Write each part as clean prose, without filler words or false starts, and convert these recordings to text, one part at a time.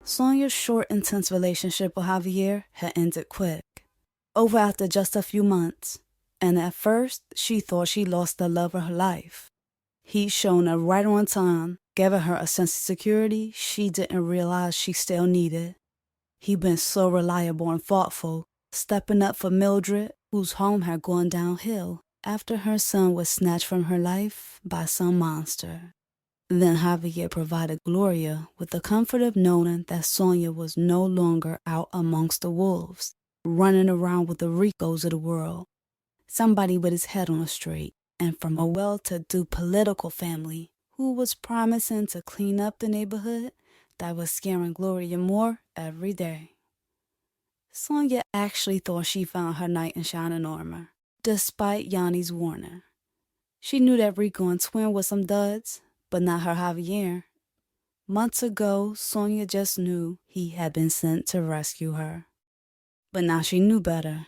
Sonia's short, intense relationship with Javier had ended quick, over after just a few months, and at first she thought she lost the love of her life. He'd shown her right on time, giving her a sense of security she didn't realize she still needed. He'd been so reliable and thoughtful, stepping up for Mildred, whose home had gone downhill after her son was snatched from her life by some monster. Then Javier provided Gloria with the comfort of knowing that Sonia was no longer out amongst the wolves, running around with the Ricos of the world. Somebody with his head on straight, and from a well-to-do political family who was promising to clean up the neighborhood that was scaring Gloria more every day. Sonia actually thought she found her knight in shining armor, despite Yanni's warning. She knew that Rico and Twin were some duds, but not her Javier. Months ago, Sonia just knew he had been sent to rescue her. But now she knew better.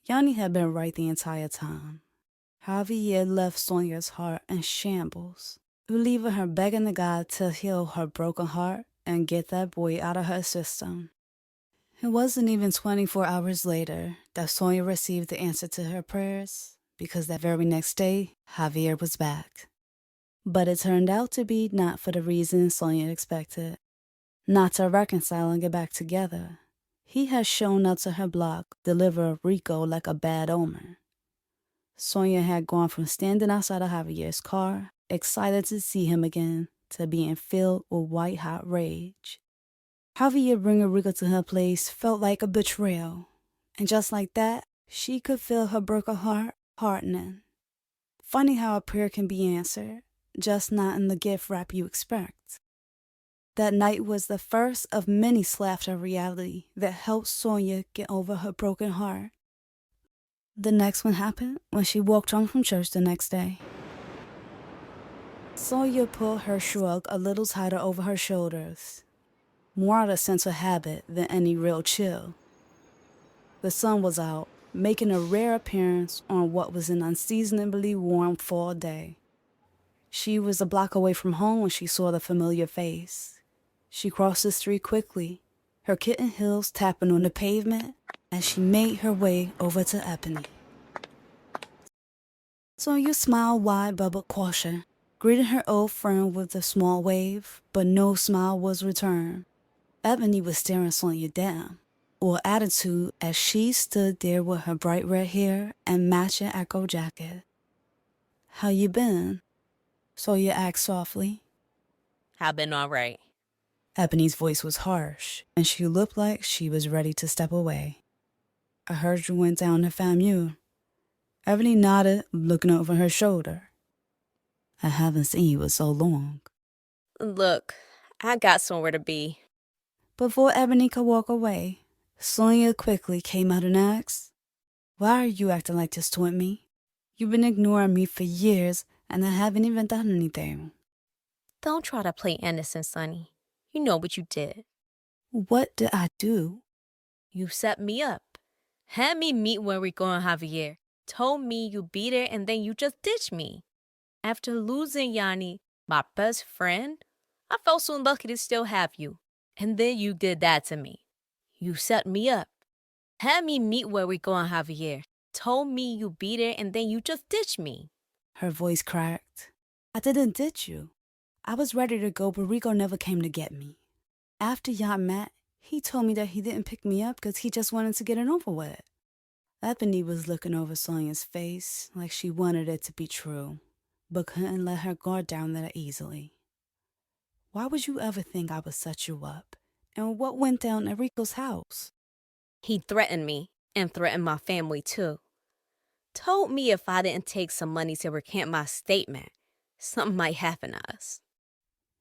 Yanni had been right the entire time. Javier left Sonia's heart in shambles, leaving her begging the God to heal her broken heart and get that boy out of her system. It wasn't even 24 hours later that Sonia received the answer to her prayers, because that very next day, Javier was back. But it turned out to be not for the reason Sonia expected. Not to reconcile and get back together. He had shown up to her block, deliver Rico like a bad omen. Sonia had gone from standing outside of Javier's car, excited to see him again, to being filled with white-hot rage. Javier bringing Rico to her place felt like a betrayal, and just like that, she could feel her broken heart hardening. Funny how a prayer can be answered, just not in the gift wrap you expect. That night was the first of many slaps of reality that helped Sonia get over her broken heart. The next one happened when she walked home from church the next day. Sonia pulled her shrug a little tighter over her shoulders, more out of sense of habit than any real chill. The sun was out, making a rare appearance on what was an unseasonably warm fall day. She was a block away from home when she saw the familiar face. She crossed the street quickly, her kitten heels tapping on the pavement as she made her way over to Ebony. Sonia smiled wide bubbled caution, greeting her old friend with a small wave, but no smile was returned. Ebony was staring Sonia down, or attitude, as she stood there with her bright red hair and matching Echo jacket. "How you been?" Sonia asked softly. "I've been all right." Ebony's voice was harsh, and she looked like she was ready to step away. "I heard you went down to FAMU." Ebony nodded, looking over her shoulder. "I haven't seen you in so long." "Look, I got somewhere to be." Before Ebony could walk away, Sonia quickly came out and asked, "Why are you acting like this toward me? You've been ignoring me for years, and I haven't even done anything." "Don't try to play innocent, Sonny. You know what you did." "What did I do?" "You set me up. Had me meet where we're going, Javier. Told me you'd be there, and then you just ditched me. After losing Yanni, my best friend, I felt so lucky to still have you. And then you did that to me. You set me up. Had me meet where we're going, Javier. Told me you'd be there, and then you just ditched me." Her voice cracked. "I didn't ditch you. I was ready to go, but Rico never came to get me. After y'all met, he told me that he didn't pick me up because he just wanted to get it over with." Ebony was looking over Sonia's face like she wanted it to be true, but couldn't let her guard down that easily. "Why would you ever think I would set you up? And what went down at Rico's house?" "He threatened me, and threatened my family too. Told me if I didn't take some money to recant my statement, something might happen to us."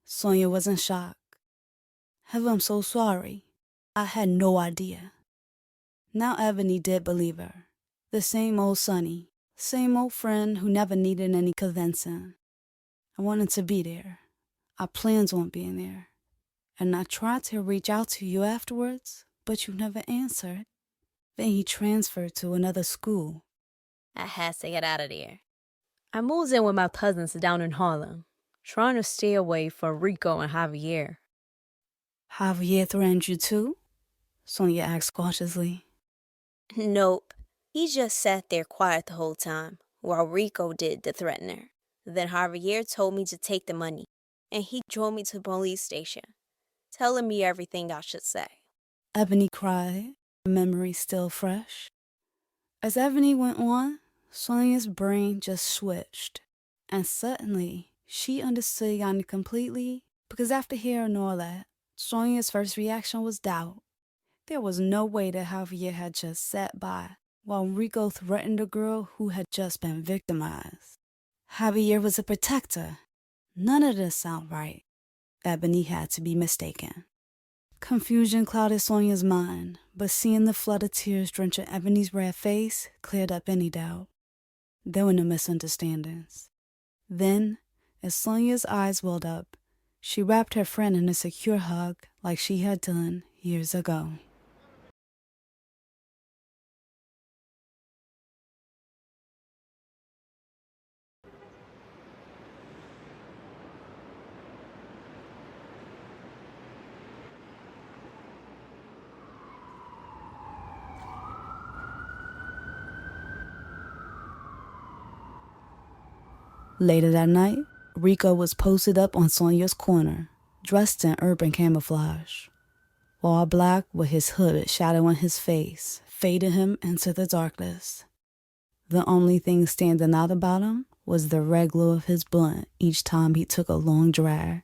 Sonia was in shock. "Heather, I'm so sorry. I had no idea." Now Ebony did believe her. The same old Sonny, same old friend who never needed any convincing. "I wanted to be there. I planned on being there. And I tried to reach out to you afterwards, but you never answered." Then he transferred to another school. I had to get out of there. I moved in with my cousins down in Harlem, trying to stay away from Rico and Javier. Javier threatened you too? Sonia asked cautiously. Nope. He just sat there quiet the whole time, while Rico did the threatener. Then Javier told me to take the money, and he drove me to the police station, telling me everything I should say. Ebony cried, memory still fresh. As Ebony went on, Sonia's brain just switched, and suddenly she understood Yanni completely, because after hearing all that, Sonia's first reaction was doubt. There was no way that Javier had just sat by while Rico threatened a girl who had just been victimized. Javier was a protector. None of this sounded right. Ebony had to be mistaken. Confusion clouded Sonia's mind, but seeing the flood of tears drenching Ebony's red face cleared up any doubt. There were no misunderstandings. Then, as Sonia's eyes welled up, she wrapped her friend in a secure hug like she had done years ago. Later that night, Rico was posted up on Sonia's corner, dressed in urban camouflage. All black with his hood shadowing his face, faded him into the darkness. The only thing standing out about him was the red glow of his blunt each time he took a long drag.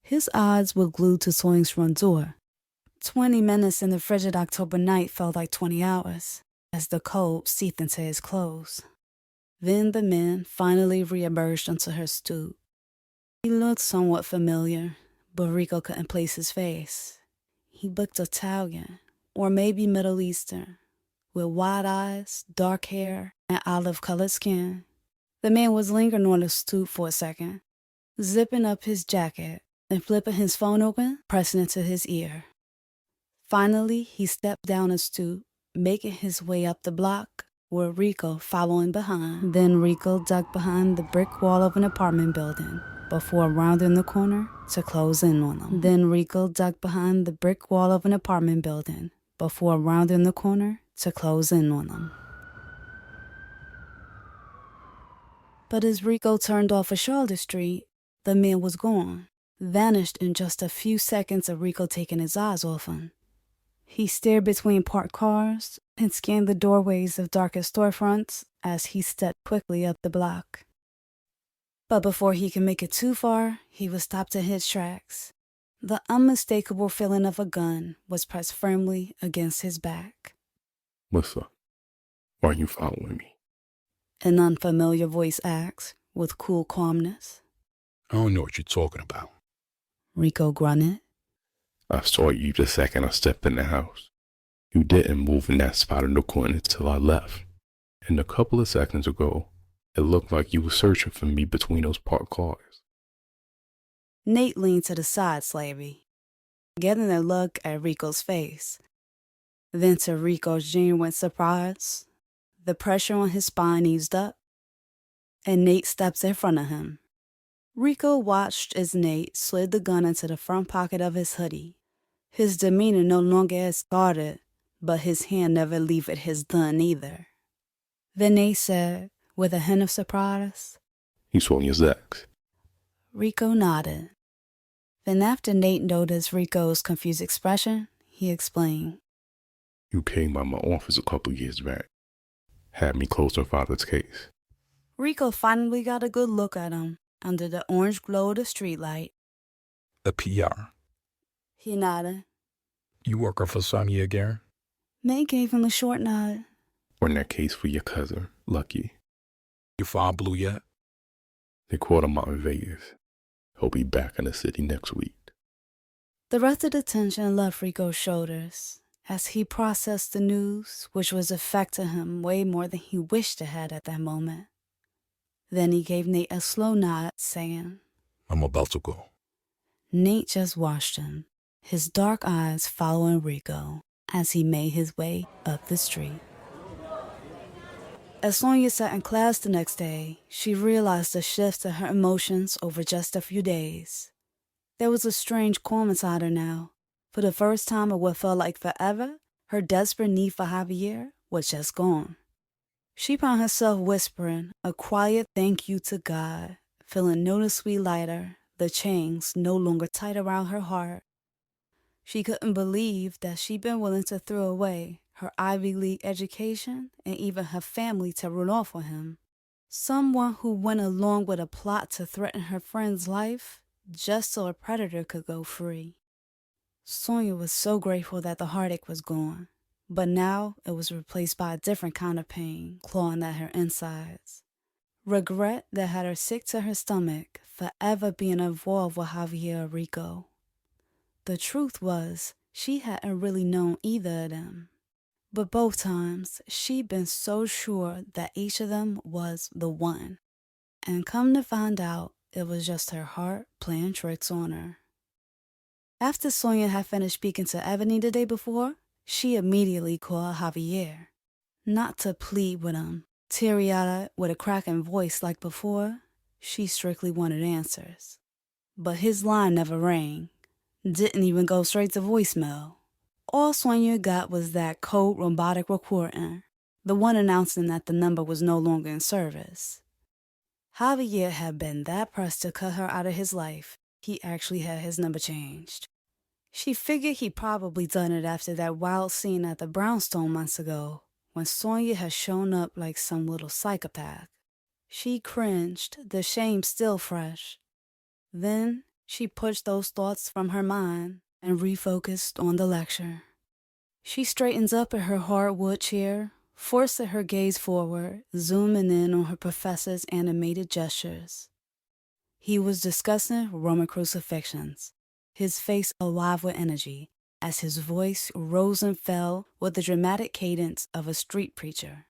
His eyes were glued to Sonia's front door. 20 minutes in the frigid October night felt like 20 hours, as the cold seeped into his clothes. Then the man finally reemerged onto her stoop. He looked somewhat familiar, but Rico couldn't place his face. He looked Italian, or maybe Middle Eastern, with wide eyes, dark hair, and olive-colored skin. The man was lingering on the stoop for a second, zipping up his jacket and flipping his phone open, pressing it to his ear. Finally, he stepped down the stoop, making his way up the block, with Rico following behind. Then Rico ducked behind the brick wall of an apartment building before rounding the corner to close in on them. But as Rico turned off of Charlotte Street, the man was gone, vanished in just a few seconds of Rico taking his eyes off him. He stared between parked cars and scanned the doorways of darkest storefronts as he stepped quickly up the block. But before he could make it too far, he was stopped in his tracks. The unmistakable feeling of a gun was pressed firmly against his back. "What's up? Why are you following me?" An unfamiliar voice asked, with cool calmness. I don't know what you're talking about. Rico grunted. "I saw you the second I stepped in the house. You didn't move in that spot in the corner until I left. And a couple of seconds ago, it looked like you were searching for me between those parked cars." Nate leaned to the side slightly, getting a look at Rico's face. Then to Rico's genuine surprise, the pressure on his spine eased up, and Nate stepped in front of him. Rico watched as Nate slid the gun into the front pocket of his hoodie. His demeanor no longer as guarded, but his hand never left his gun either. Then Nate said, with a hint of surprise, "He's Sonia's ex." Rico nodded. Then after Nate noticed Rico's confused expression, he explained. "You came by my office a couple years back. Had me close her father's case." Rico finally got a good look at him under the orange glow of the streetlight. The PR. He nodded. You working for Sonia again? Nate gave him a short nod. "On that case for your cousin, Lucky. You found Blue yet? They caught him out in Vegas. He'll be back in the city next week." The rest of the tension left Rico's shoulders as he processed the news, which was affecting him way more than he wished it had at that moment. Then he gave Nate a slow nod, saying, I'm about to go. Nate just watched him, his dark eyes following Rico. as he made his way up the street. As Sonia sat in class the next day, she realized the shift in her emotions over just a few days. There was a strange calm inside her now. For the first time in what felt like forever, her desperate need for Javier was just gone. She found herself whispering a quiet thank you to God, feeling noticeably lighter, the chains no longer tight around her heart. She couldn't believe that she'd been willing to throw away her Ivy League education and even her family to run off on him. Someone who went along with a plot to threaten her friend's life just so a predator could go free. Sonia was so grateful that the heartache was gone, but now it was replaced by a different kind of pain clawing at her insides. Regret that had her sick to her stomach, forever being involved with Javier Rico. The truth was, she hadn't really known either of them. But both times, she'd been so sure that each of them was the one. And come to find out, it was just her heart playing tricks on her. After Sonia had finished speaking to Ebony the day before, she immediately called Javier. Not to plead with him, teary-eyed with a cracking voice like before, she strictly wanted answers. But his line never rang, didn't even go straight to voicemail. All Sonia got was that cold robotic recording, the one announcing that the number was no longer in service. Javier had been that pressed to cut her out of his life, he actually had his number changed. She figured he'd probably done it after that wild scene at the brownstone months ago, when Sonia had shown up like some little psychopath. She cringed, the shame still fresh. Then she pushed those thoughts from her mind and refocused on the lecture. She straightens up in her hardwood chair, forcing her gaze forward, zooming in on her professor's animated gestures. He was discussing Roman crucifixions, his face alive with energy, as his voice rose and fell with the dramatic cadence of a street preacher.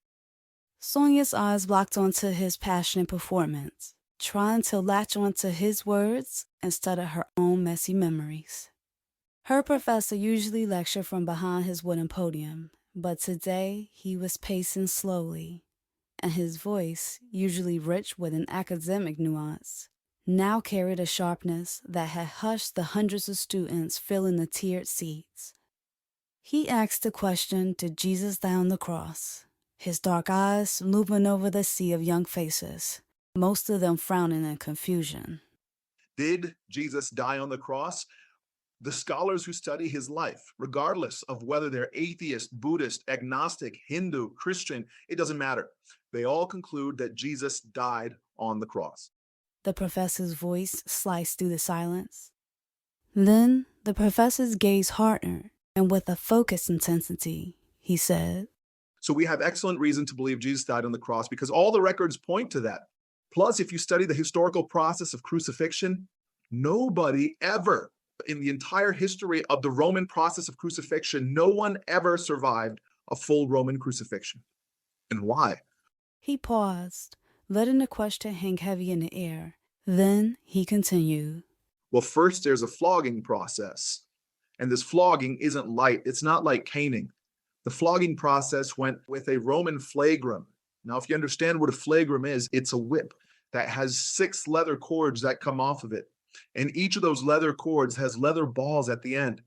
Sonia's eyes locked onto his passionate performance, trying to latch onto his words instead of her own messy memories. Her professor usually lectured from behind his wooden podium, but today he was pacing slowly, and his voice, usually rich with an academic nuance, now carried a sharpness that had hushed the hundreds of students filling the tiered seats. He asked the question, did Jesus die on the cross? His dark eyes moving over the sea of young faces, most of them frowning in confusion. Did Jesus die on the cross? The scholars who study his life, regardless of whether they're atheist, Buddhist, agnostic, Hindu, Christian, it doesn't matter. They all conclude that Jesus died on the cross. The professor's voice sliced through the silence. Then the professor's gaze hardened, and with a focused intensity, he said, So we have excellent reason to believe Jesus died on the cross because all the records point to that. Plus, if you study the historical process of crucifixion, nobody ever, in the entire history of the Roman process of crucifixion, no one ever survived a full Roman crucifixion. And why? He paused, letting the question hang heavy in the air. Then he continued. Well, first there's a flogging process. And this flogging isn't light. It's not like caning. The flogging process went with a Roman flagrum. Now, if you understand what a flagrum is, it's a whip that has 6 leather cords that come off of it. And each of those leather cords has leather balls at the end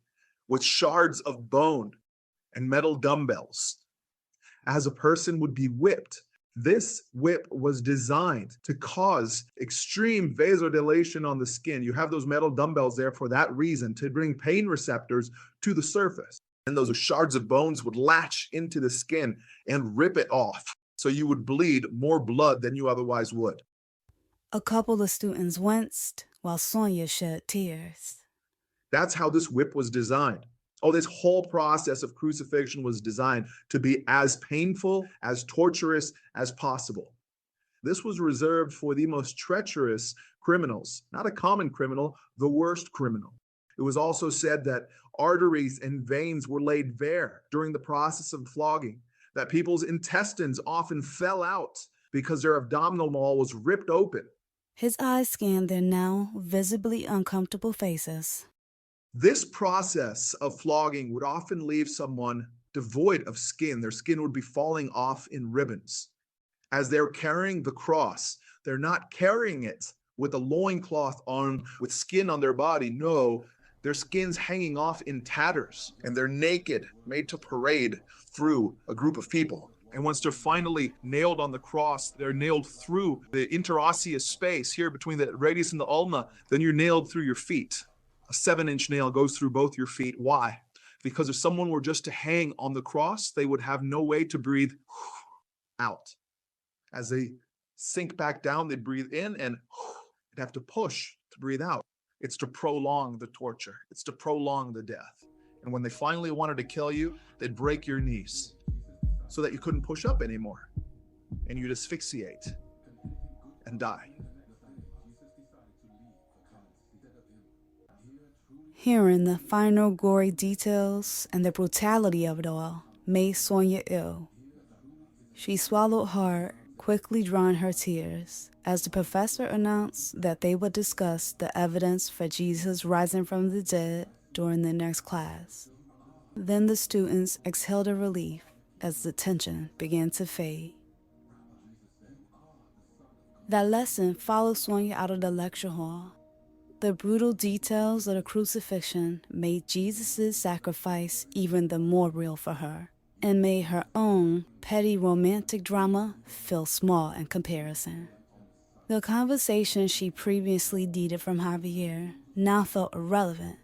with shards of bone and metal dumbbells. As a person would be whipped, this whip was designed to cause extreme vasodilation on the skin. You have those metal dumbbells there for that reason, to bring pain receptors to the surface. And those shards of bones would latch into the skin and rip it off. So you would bleed more blood than you otherwise would. A couple of students winced while Sonia shed tears. That's how this whip was designed. Oh, this whole process of crucifixion was designed to be as painful, as torturous as possible. This was reserved for the most treacherous criminals, not a common criminal, the worst criminal. It was also said that arteries and veins were laid bare during the process of flogging, that people's intestines often fell out because their abdominal wall was ripped open. His eyes scanned their now visibly uncomfortable faces. This process of flogging would often leave someone devoid of skin. Their skin would be falling off in ribbons. As they're carrying the cross, they're not carrying it with a loincloth on, with skin on their body. No, their skin's hanging off in tatters, and they're naked, made to parade through a group of people. And once they're finally nailed on the cross, they're nailed through the interosseous space here between the radius and the ulna. Then you're nailed through your feet. A 7-inch nail goes through both your feet. Why? Because if someone were just to hang on the cross, they would have no way to breathe out. As they sink back down, they breathe in and they'd have to push to breathe out. It's to prolong the torture. It's to prolong the death. And when they finally wanted to kill you, they'd break your knees so that you couldn't push up anymore. And you'd asphyxiate and die. Hearing the final gory details and the brutality of it all made Sonia ill. She swallowed hard, quickly drying her tears, as the professor announced that they would discuss the evidence for Jesus rising from the dead during the next class. Then the students exhaled a relief as the tension began to fade. That lesson followed Sonia out of the lecture hall. The brutal details of the crucifixion made Jesus' sacrifice even the more real for her, and made her own petty romantic drama feel small in comparison. The conversation she previously needed from Javier now felt irrelevant,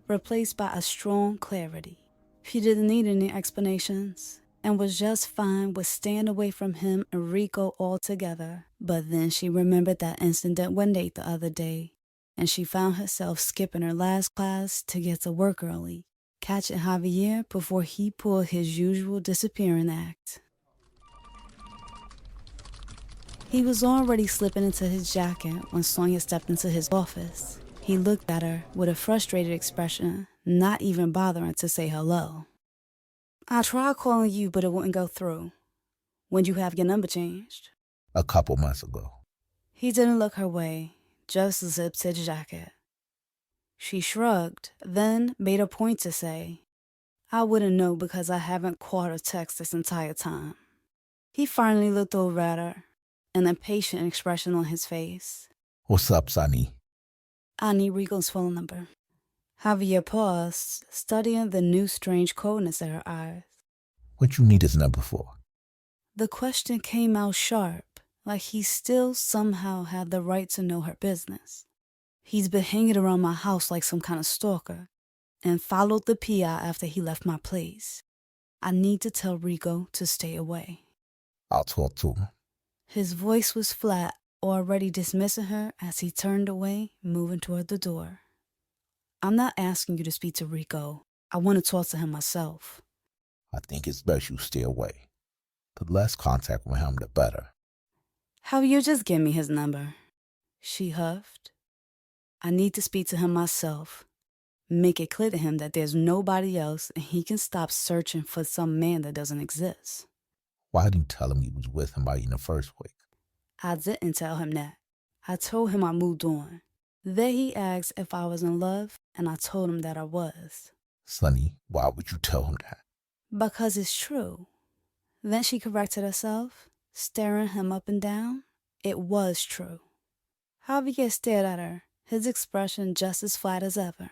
replaced by a strong clarity. She didn't need any explanations, and was just fine with staying away from him and Rico altogether. But then she remembered that incident with Nate the other day, and she found herself skipping her last class to get to work early, catching Javier before he pulled his usual disappearing act. He was already slipping into his jacket when Sonia stepped into his office. He looked at her with a frustrated expression, not even bothering to say hello. I tried calling you, but it wouldn't go through. When'd you have your number changed? A couple months ago. He didn't look her way, just zipped his jacket. She shrugged, then made a point to say, I wouldn't know because I haven't called or texted this entire time. He finally looked over at her, an impatient expression on his face. What's up, Sonny? I need Rico's phone number. Javier paused, studying the new strange coldness in her eyes. What you need his number for? The question came out sharp, like he still somehow had the right to know her business. He's been hanging around my house like some kind of stalker, and followed the PI after he left my place. I need to tell Rico to stay away. I'll talk to him. His voice was flat, already dismissing her as he turned away, moving toward the door. I'm not asking you to speak to Rico. I want to talk to him myself. I think it's best you stay away. The less contact with him, the better. How you just give me his number? She huffed. I need to speak to him myself. Make it clear to him that there's nobody else and he can stop searching for some man that doesn't exist. Why didn't you tell him you was with him in the first week? I didn't tell him that. I told him I moved on. Then he asked if I was in love, and I told him that I was. Sonny, why would you tell him that? Because it's true. Then she corrected herself, staring him up and down. It was true. Javier stared at her, his expression just as flat as ever.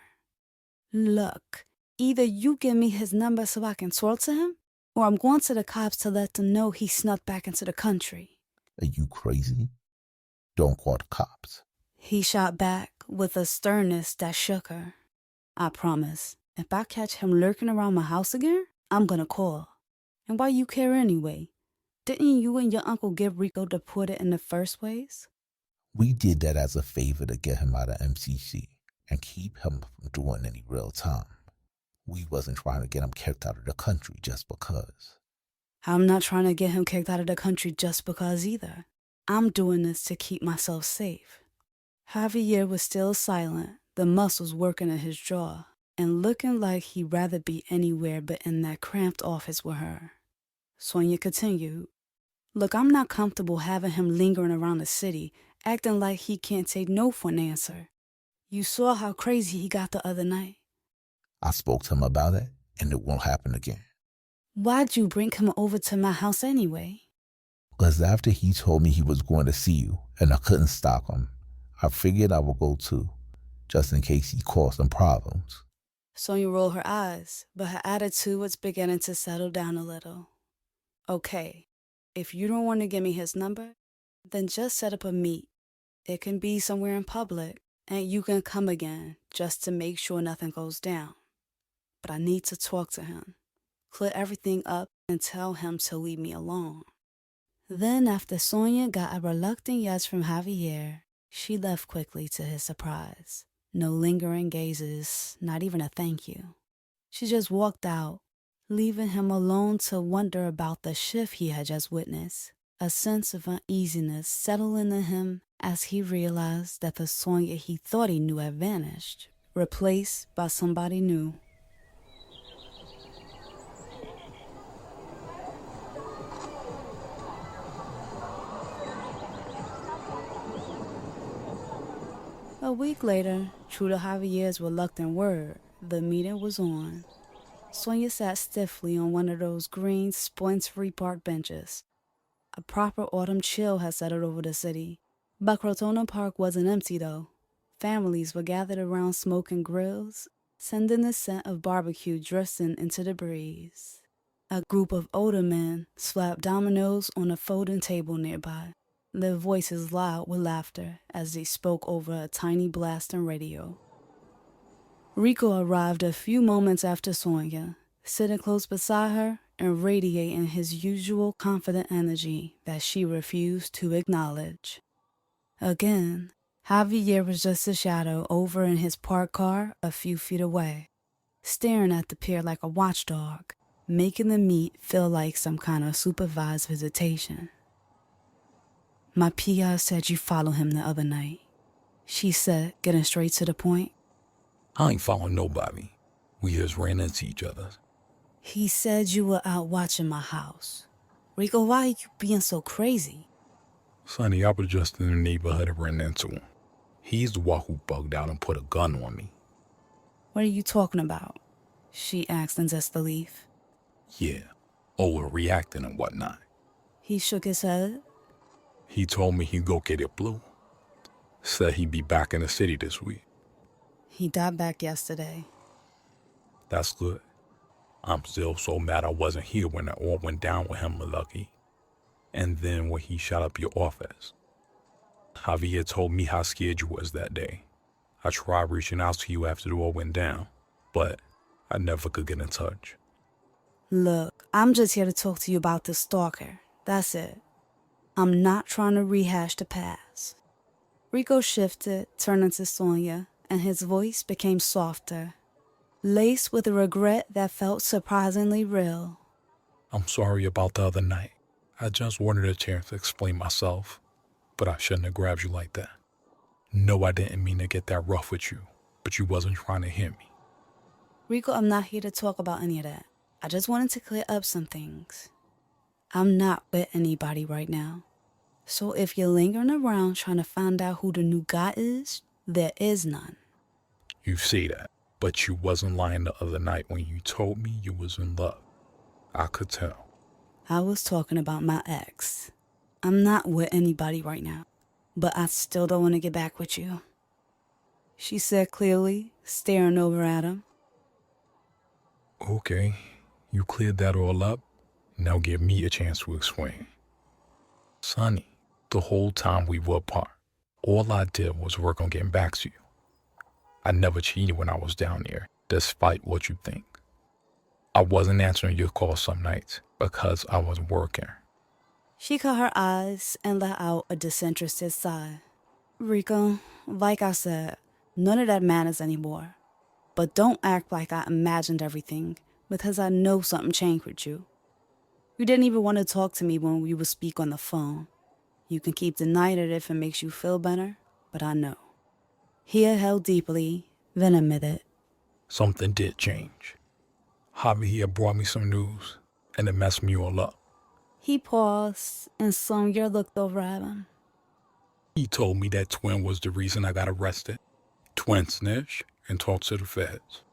Look, either you give me his number so I can talk to him, or I'm going to the cops to let them know he snuck back into the country. Are you crazy? Don't call the cops. He shot back with a sternness that shook her. I promise, if I catch him lurking around my house again, I'm gonna call. And why you care anyway? Didn't you and your uncle get Rico deported in the first place? We did that as a favor to get him out of MCC and keep him from doing any real time. We wasn't trying to get him kicked out of the country just because. I'm not trying to get him kicked out of the country just because either. I'm doing this to keep myself safe. Javier was still silent, the muscles working in his jaw, and looking like he'd rather be anywhere but in that cramped office with her. Sonia continued, Look, I'm not comfortable having him lingering around the city, acting like he can't take no for an answer. You saw how crazy he got the other night. I spoke to him about it, and it won't happen again. Why'd you bring him over to my house anyway? Because after he told me he was going to see you, and I couldn't stop him, I figured I would go too, just in case he caused some problems. Sonia rolled her eyes, but her attitude was beginning to settle down a little. Okay, if you don't want to give me his number, then just set up a meet. It can be somewhere in public, and you can come again just to make sure nothing goes down. But I need to talk to him, clear everything up, and tell him to leave me alone. Then, after Sonia got a reluctant yes from Javier, she left quickly to his surprise. No lingering gazes, not even a thank you. She just walked out, leaving him alone to wonder about the shift he had just witnessed. A sense of uneasiness settled into him as he realized that the Sonia he thought he knew had vanished, replaced by somebody new. A week later, true to Javier's reluctant word, the meeting was on. Sonia sat stiffly on one of those green, splintery park benches. A proper autumn chill had settled over the city. But Crotona Park wasn't empty, though. Families were gathered around smoking grills, sending the scent of barbecue drifting into the breeze. A group of older men slapped dominoes on a folding table nearby, their voices loud with laughter as they spoke over a tiny blasting radio. Rico arrived a few moments after Sonia, sitting close beside her and radiating his usual confident energy that she refused to acknowledge. Again, Javier was just a shadow over in his parked car a few feet away, staring at the pier like a watchdog, making the meet feel like some kind of supervised visitation. My PI said you followed him the other night, she said, getting straight to the point. I ain't following nobody. We just ran into each other. He said you were out watching my house. Rico, why are you being so crazy? Sonny, I was just in the neighborhood and ran into him. He's the one who bugged out and put a gun on me. What are you talking about? She asked in disbelief. Yeah, overreacting and whatnot. He shook his head. He told me he'd go get it blue. Said he'd be back in the city this week. He died back yesterday. That's good. I'm still so mad I wasn't here when it all went down with him, Lucky. And then when he shot up your office. Javier told me how scared you was that day. I tried reaching out to you after it all went down, but I never could get in touch. Look, I'm just here to talk to you about this stalker. That's it. I'm not trying to rehash the past. Rico shifted, turning to Sonia, and his voice became softer, laced with a regret that felt surprisingly real. I'm sorry about the other night. I just wanted a chance to explain myself, but I shouldn't have grabbed you like that. No, I didn't mean to get that rough with you, but you wasn't trying to hit me. Rico, I'm not here to talk about any of that. I just wanted to clear up some things. I'm not with anybody right now. So if you're lingering around trying to find out who the new guy is, there is none. You say that, but you wasn't lying the other night when you told me you was in love. I could tell. I was talking about my ex. I'm not with anybody right now, but I still don't want to get back with you, she said clearly, staring over at him. Okay, you cleared that all up. Now give me a chance to explain. Sonny, the whole time we were apart, all I did was work on getting back to you. I never cheated when I was down there, despite what you think. I wasn't answering your calls some nights because I was working. She caught her eyes and let out a disinterested sigh. Rico, like I said, none of that matters anymore. But don't act like I imagined everything, because I know something changed with you. You didn't even want to talk to me when we would speak on the phone. You can keep denying it if it makes you feel better, but I know. He held deeply, then admitted. Something did change. Javier brought me some news, and it messed me all up. He paused, and Sonia looked over at him. He told me that Twin was the reason I got arrested. Twin snitched and talked to the feds.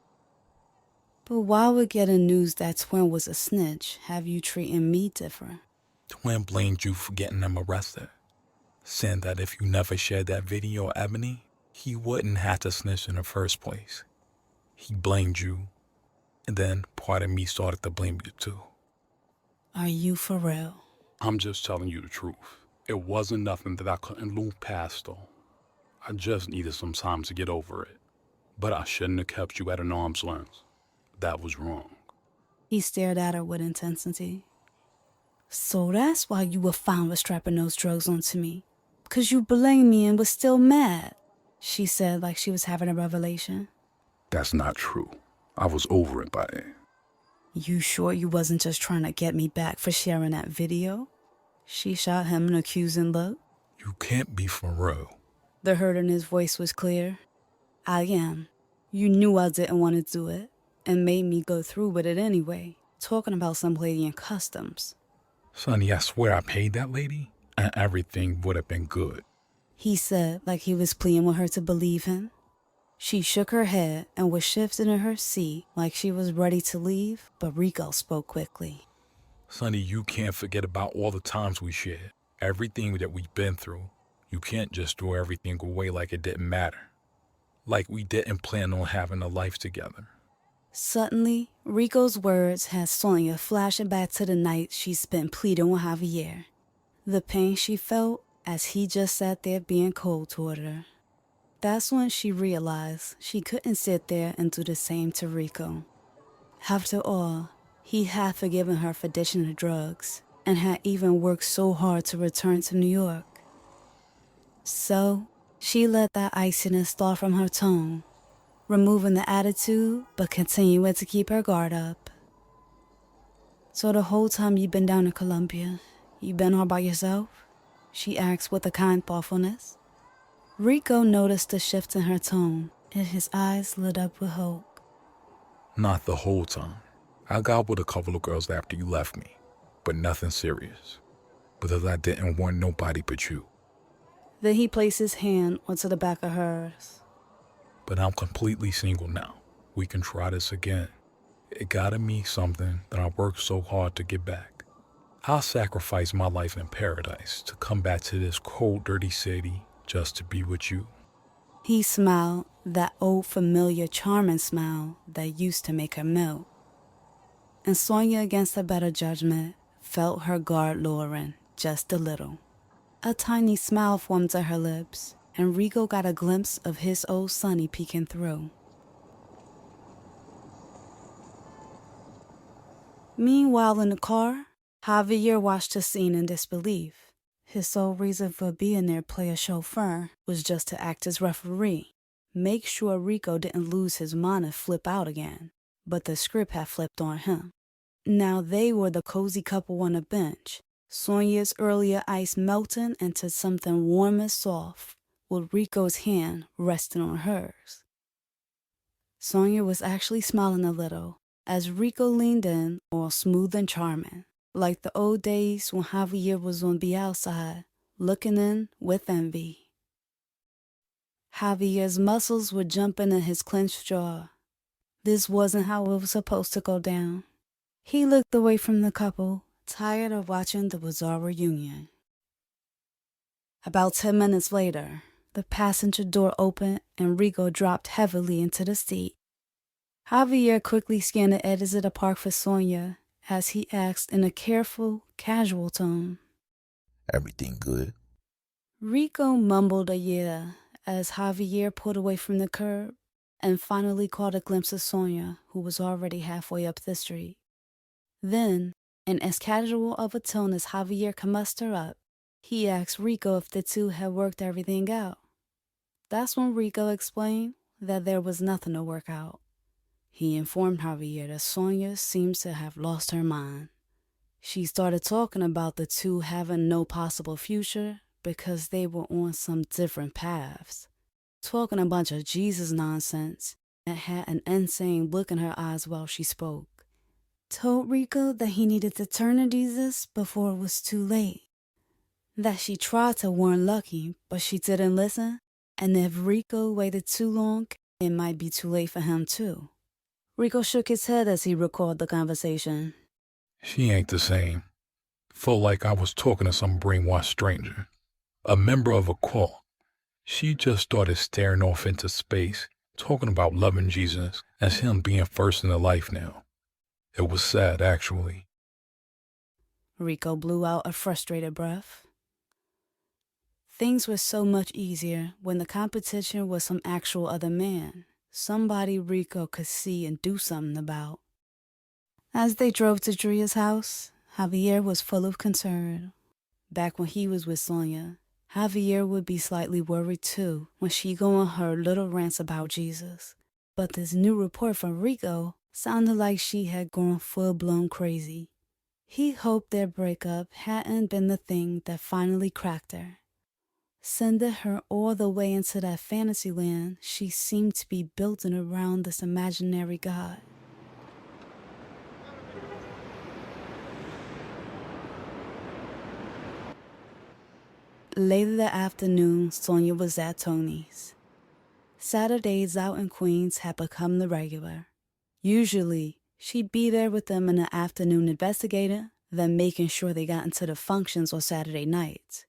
But why would getting news that Twin was a snitch have you treating me different? Twin blamed you for getting him arrested, saying that if you never shared that video with Ebony, he wouldn't have to snitch in the first place. He blamed you, and then part of me started to blame you too. Are you for real? I'm just telling you the truth. It wasn't nothing that I couldn't move past though. I just needed some time to get over it. But I shouldn't have kept you at an arm's length. That was wrong. He stared at her with intensity. So that's why you were fine with strapping those drugs onto me. Because you blamed me and was still mad, she said like she was having a revelation. That's not true. I was over it by then. You sure you wasn't just trying to get me back for sharing that video? She shot him an accusing look. You can't be for real. The hurt in his voice was clear. I am. You knew I didn't want to do it and made me go through with it anyway, talking about some lady in customs. Sonny, I swear I paid that lady and everything would have been good. He said like he was pleading with her to believe him. She shook her head and was shifting in her seat like she was ready to leave, but Rico spoke quickly. Sonny, you can't forget about all the times we shared. Everything that we've been through. You can't just throw everything away like it didn't matter. Like we didn't plan on having a life together. Suddenly, Rico's words had Sonia flashing back to the night she spent pleading with Javier. The pain she felt as he just sat there being cold toward her. That's when she realized she couldn't sit there and do the same to Rico. After all, he had forgiven her for ditching the drugs and had even worked so hard to return to New York. So, she let that iciness thaw from her tone, removing the attitude but continuing to keep her guard up. So the whole time you've been down in Colombia, you been all by yourself? She asked with a kind thoughtfulness. Rico noticed the shift in her tone, and his eyes lit up with hope. Not the whole time. I got with a couple of girls after you left me, but nothing serious. Because I didn't want nobody but you. Then he placed his hand onto the back of hers. But I'm completely single now. We can try this again. It gotta mean something that I worked so hard to get back. I'll sacrifice my life in paradise to come back to this cold, dirty city just to be with you. He smiled, that old familiar charming smile that used to make her melt. And Sonia, against her better judgment, felt her guard lowering just a little. A tiny smile formed to her lips, and Rico got a glimpse of his old Sonny peeking through. Meanwhile, in the car, Javier watched the scene in disbelief. His sole reason for being there, player chauffeur, was just to act as referee, make sure Rico didn't lose his mind and flip out again. But the script had flipped on him. Now they were the cozy couple on a bench, Sonia's earlier ice melting into something warm and soft, with Rico's hand resting on hers. Sonia was actually smiling a little as Rico leaned in, all smooth and charming, like the old days when Javier was on the outside, looking in with envy. Javier's muscles were jumping in his clenched jaw. This wasn't how it was supposed to go down. He looked away from the couple, tired of watching the bizarre reunion. About 10 minutes later, the passenger door opened and Rico dropped heavily into the seat. Javier quickly scanned the edges of the park for Sonia as he asked in a careful, casual tone. Everything good? Rico mumbled a yeah as Javier pulled away from the curb and finally caught a glimpse of Sonia, who was already halfway up the street. Then, in as casual of a tone as Javier could muster up, he asked Rico if the two had worked everything out. That's when Rico explained that there was nothing to work out. He informed Javier that Sonia seems to have lost her mind. She started talking about the two having no possible future because they were on some different paths, talking a bunch of Jesus nonsense and had an insane look in her eyes while she spoke. Told Rico that he needed to turn to Jesus before it was too late. That she tried to warn Lucky, but she didn't listen, and if Rico waited too long, it might be too late for him too. Rico shook his head as he recalled the conversation. She ain't the same. Felt like I was talking to some brainwashed stranger, a member of a cult. She just started staring off into space, talking about loving Jesus as him being first in her life now. It was sad, actually. Rico blew out a frustrated breath. Things were so much easier when the competition was some actual other man, somebody Rico could see and do something about. As they drove to Dria's house, Javier was full of concern. Back when he was with Sonia, Javier would be slightly worried too when she go on her little rants about Jesus. But this new report from Rico sounded like she had gone full-blown crazy. He hoped their breakup hadn't been the thing that finally cracked her, sending her all the way into that fantasy land she seemed to be building around this imaginary god. Later that afternoon, Sonia was at Tony's. Saturdays out in Queens had become the regular. Usually, she'd be there with them in the afternoon investigating, then making sure they got into the functions on Saturday nights.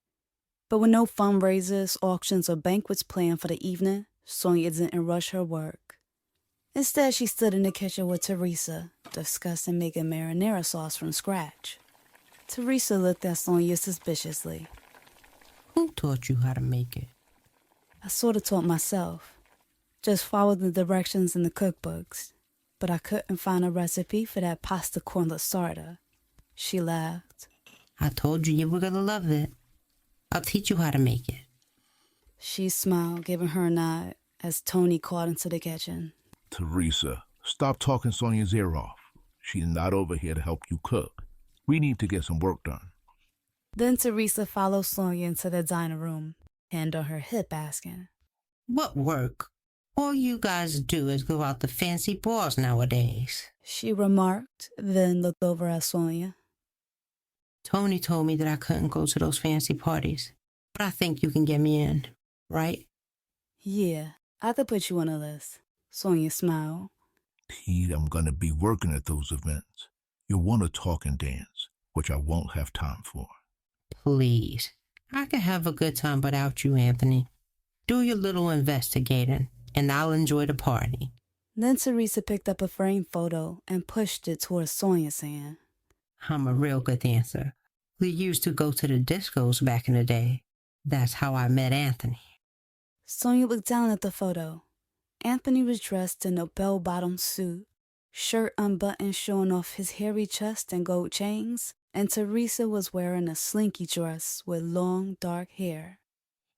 But with no fundraisers, auctions, or banquets planned for the evening, Sonia didn't rush her work. Instead, she stood in the kitchen with Teresa, discussing making marinara sauce from scratch. Teresa looked at Sonia suspiciously. Who taught you how to make it? I sort of taught myself. Just followed the directions in the cookbooks. But I couldn't find a recipe for that pasta con lasarda. She laughed. I told you were going to love it. I'll teach you how to make it. She smiled, giving her a nod as Tony called into the kitchen. Teresa, stop talking Sonia's ear off. She's not over here to help you cook. We need to get some work done. Then Teresa followed Sonia into the dining room, hand on her hip asking, What work? All you guys do is go out to fancy bars nowadays. She remarked, then looked over at Sonia. Tony told me that I couldn't go to those fancy parties, but I think you can get me in, right? Yeah, I could put you on a list. Sonia smiled. Pete, I'm going to be working at those events. You'll want to talk and dance, which I won't have time for. Please. I can have a good time without you, Anthony. Do your little investigating, and I'll enjoy the party. Then Teresa picked up a framed photo and pushed it towards Sonia, saying, I'm a real good dancer. We used to go to the discos back in the day. That's how I met Anthony. Sonia looked down at the photo. Anthony was dressed in a bell-bottom suit, shirt unbuttoned showing off his hairy chest and gold chains, and Teresa was wearing a slinky dress with long, dark hair.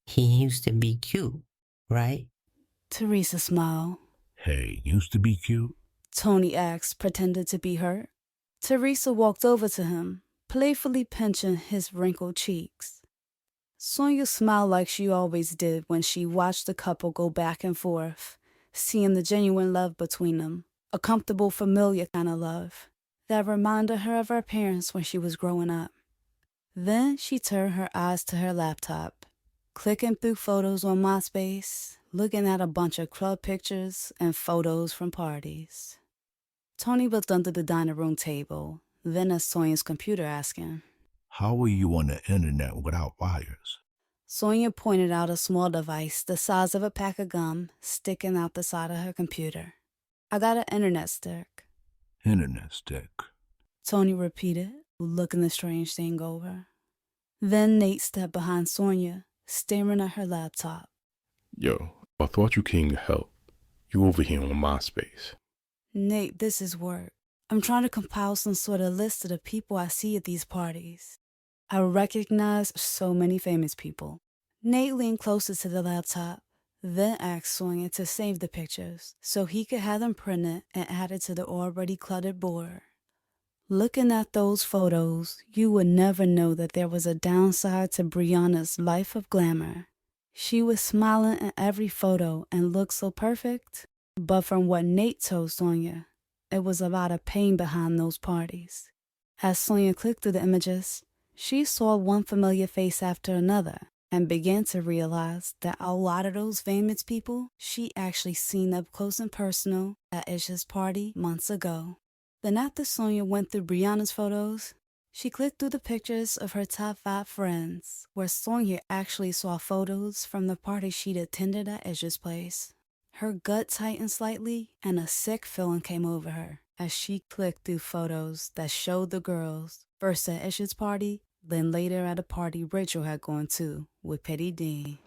He used to be cute, right? Teresa smiled. Hey, used to be cute? Tony asked, pretended to be hurt. Teresa walked over to him, playfully pinching his wrinkled cheeks. Sonia smiled like she always did when she watched the couple go back and forth, seeing the genuine love between them, a comfortable, familiar kind of love that reminded her of her parents when she was growing up. Then she turned her eyes to her laptop, clicking through photos on MySpace, looking at a bunch of club pictures and photos from parties. Tony looked under the dining room table, then at Sonia's computer asking, How are you on the internet without wires? Sonia pointed out a small device the size of a pack of gum sticking out the side of her computer. I got an internet stick. Internet stick. Tony repeated, looking the strange thing over. Then Nate stepped behind Sonia, staring at her laptop. Yo, I thought you came to help. You over here on MySpace. Nate, this is work. I'm trying to compile some sort of list of the people I see at these parties. I recognize so many famous people. Nate leaned closer to the laptop, then asked Sonia to save the pictures so he could have them printed and added to the already cluttered board. Looking at those photos, you would never know that there was a downside to Brianna's life of glamour. She was smiling in every photo and looked so perfect, but from what Nate told Sonia, it was a lot of pain behind those parties. As Sonia clicked through the images, she saw one familiar face after another, and began to realize that a lot of those famous people she actually seen up close and personal at Isha's party months ago. Then after Sonia went through Brianna's photos, she clicked through the pictures of her top 5 friends, where Sonia actually saw photos from the party she'd attended at Isha's place. Her gut tightened slightly and a sick feeling came over her as she clicked through photos that showed the girls, first at Isha's party, then later at a party Rachel had gone to with Petty Dean.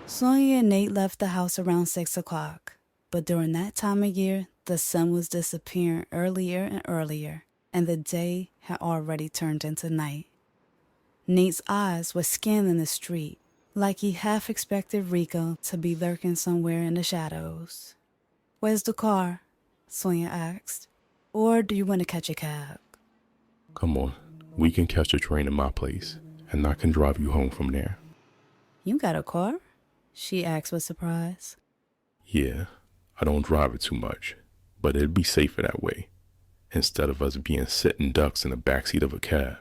Sonia and Nate left the house around 6 o'clock, but during that time of year, the sun was disappearing earlier and earlier, and the day had already turned into night. Nate's eyes were scanning the street, like he half expected Rico to be lurking somewhere in the shadows. "Where's the car?" Sonia asked. "Or do you want to catch a cab?" Come on, we can catch a train to my place, and I can drive you home from there. "You got a car?" she asked with surprise. Yeah, I don't drive it too much, but it'd be safer that way, instead of us being sitting ducks in the backseat of a cab.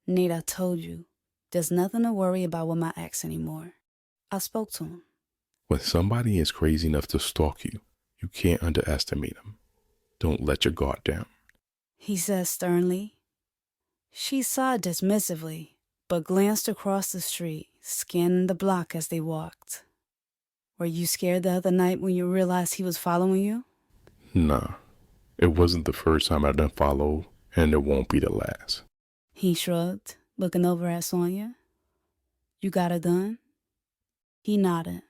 "Nate, I told you, there's nothing to worry about with my ex anymore. I spoke to him." When somebody is crazy enough to stalk you, you can't underestimate them. Don't let your guard down. He said sternly. She sighed dismissively, but glanced across the street, scanning the block as they walked. "Were you scared the other night when you realized he was following you?" Nah, it wasn't the first time I done followed, and it won't be the last. He shrugged, looking over at Sonia. "You got a gun?" He nodded.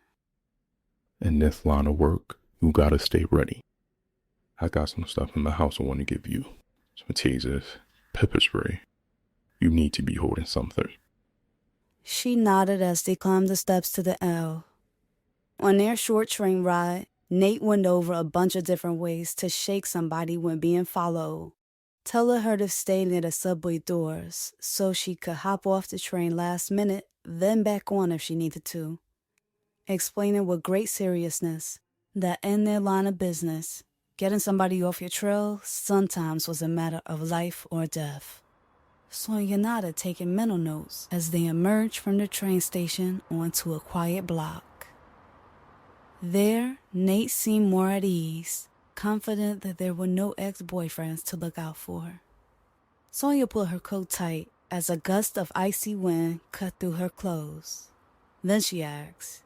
In this line of work, you gotta stay ready. I got some stuff in the house I want to give you. Some tasers, pepper spray. You need to be holding something. She nodded as they climbed the steps to the L. On their short train ride, Nate went over a bunch of different ways to shake somebody when being followed, telling her to stay near the subway doors so she could hop off the train last minute, then back on if she needed to, explaining with great seriousness that in their line of business, getting somebody off your trail sometimes was a matter of life or death. Sonia nodded, taking mental notes as they emerged from the train station onto a quiet block. There, Nate seemed more at ease, confident that there were no ex-boyfriends to look out for. Sonia pulled her coat tight as a gust of icy wind cut through her clothes. Then she asked,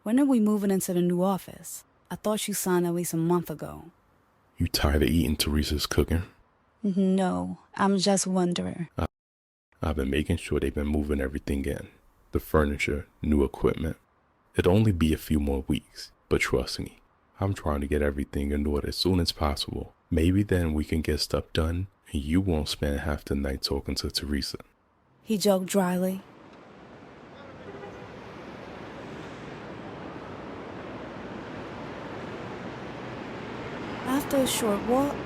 "When are we moving into the new office? I thought you signed at least a month ago." You tired of eating Teresa's cooking? "No, I'm just wondering." I've been making sure they've been moving everything in. The furniture, new equipment. It'll only be a few more weeks, but trust me, I'm trying to get everything in order as soon as possible. Maybe then we can get stuff done and you won't spend half the night talking to Teresa. He joked dryly. After a short walk,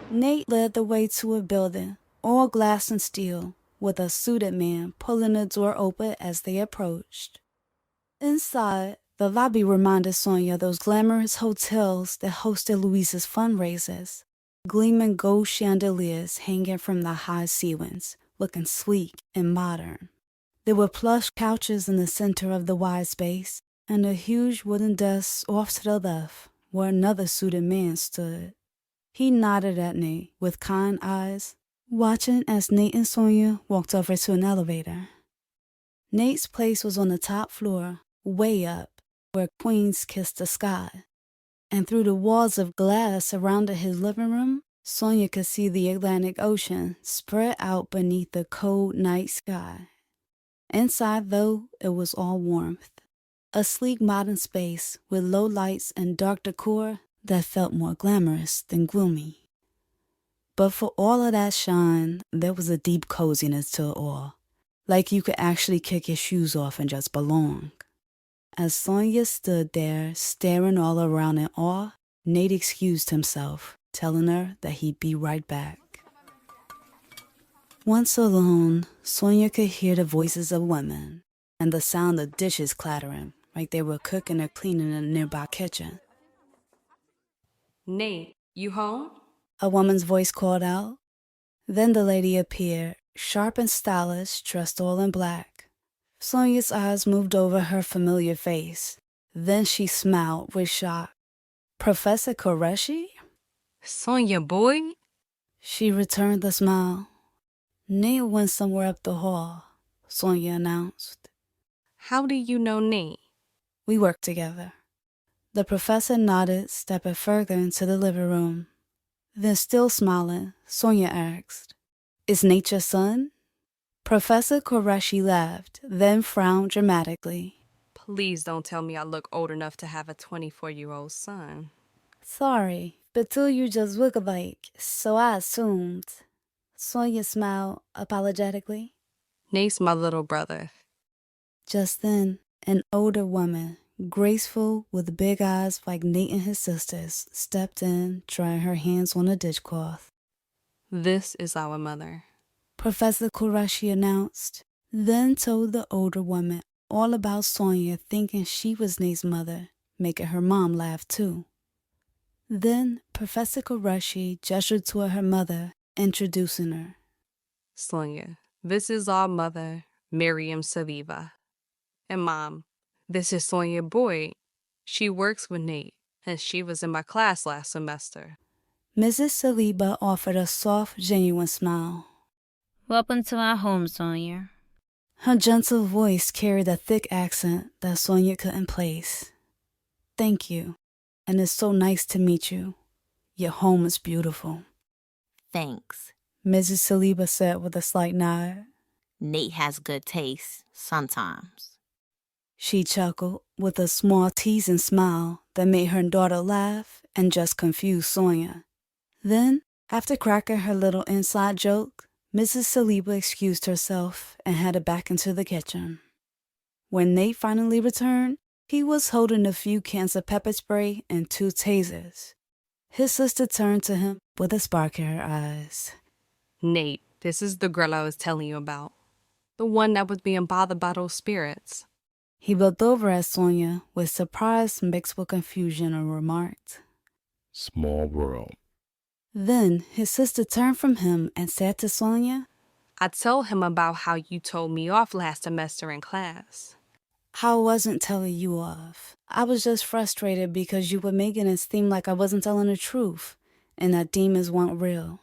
Nate led the way to a building, all glass and steel, with a suited man pulling the door open as they approached. Inside, the lobby reminded Sonia of those glamorous hotels that hosted Louise's fundraisers, gleaming gold chandeliers hanging from the high ceilings, looking sleek and modern. There were plush couches in the center of the wide space, and a huge wooden desk off to the left, where another suited man stood. He nodded at Nate with kind eyes, watching as Nate and Sonia walked over to an elevator. Nate's place was on the top floor, way up, where queens kissed the sky. And through the walls of glass surrounding his living room, Sonia could see the Atlantic Ocean spread out beneath the cold night sky. Inside, though, it was all warmth. A sleek modern space with low lights and dark decor that felt more glamorous than gloomy. But for all of that shine, there was a deep coziness to it all, like you could actually kick your shoes off and just belong. As Sonia stood there, staring all around in awe, Nate excused himself, telling her that he'd be right back. Once alone, Sonia could hear the voices of women and the sound of dishes clattering like they were cooking or cleaning in a nearby kitchen. "Nate, you home?" A woman's voice called out. Then the lady appeared, sharp and stylish, dressed all in black. Sonia's eyes moved over her familiar face. Then she smiled with shock. Professor Qureshi? Sonia boy? She returned the smile. Nate went somewhere up the hall, Sonia announced. How do you know Nate? We work together. The professor nodded, stepping further into the living room. Then, still smiling, Sonia asked, "Is Nate your son?" Professor Qureshi laughed, then frowned dramatically. Please don't tell me I look old enough to have a 24-year-old son. Sorry, but two you just look alike, so I assumed. Sonia smiled apologetically. Nate's my little brother. Just then, an older woman, graceful with big eyes like Nate and his sisters, stepped in, drying her hands on a dishcloth. This is our mother. Professor Qureshi announced, then told the older woman all about Sonia thinking she was Nate's mother, making her mom laugh too. Then Professor Qureshi gestured toward her mother, introducing her. Sonia, this is our mother, Miriam Saviva. And Mom, this is Sonia Boyd. She works with Nate, and she was in my class last semester. Mrs. Saliba offered a soft, genuine smile. Welcome to our home, Sonia. Her gentle voice carried a thick accent that Sonia couldn't place. Thank you, and it's so nice to meet you. Your home is beautiful. Thanks. Mrs. Saliba said with a slight nod. Nate has good taste, sometimes. She chuckled with a small teasing smile that made her daughter laugh and just confused Sonia. Then, after cracking her little inside joke, Mrs. Saliba excused herself and headed back into the kitchen. When Nate finally returned, he was holding a few cans of pepper spray and 2 tasers. His sister turned to him with a spark in her eyes. Nate, this is the girl I was telling you about. The one that was being bothered by those spirits. He looked over at Sonia with surprise mixed with confusion and remarked, Small world. Then his sister turned from him and said to Sonia, I told him about how you told me off last semester in class. I wasn't telling you off. I was just frustrated because you were making it seem like I wasn't telling the truth and that demons weren't real.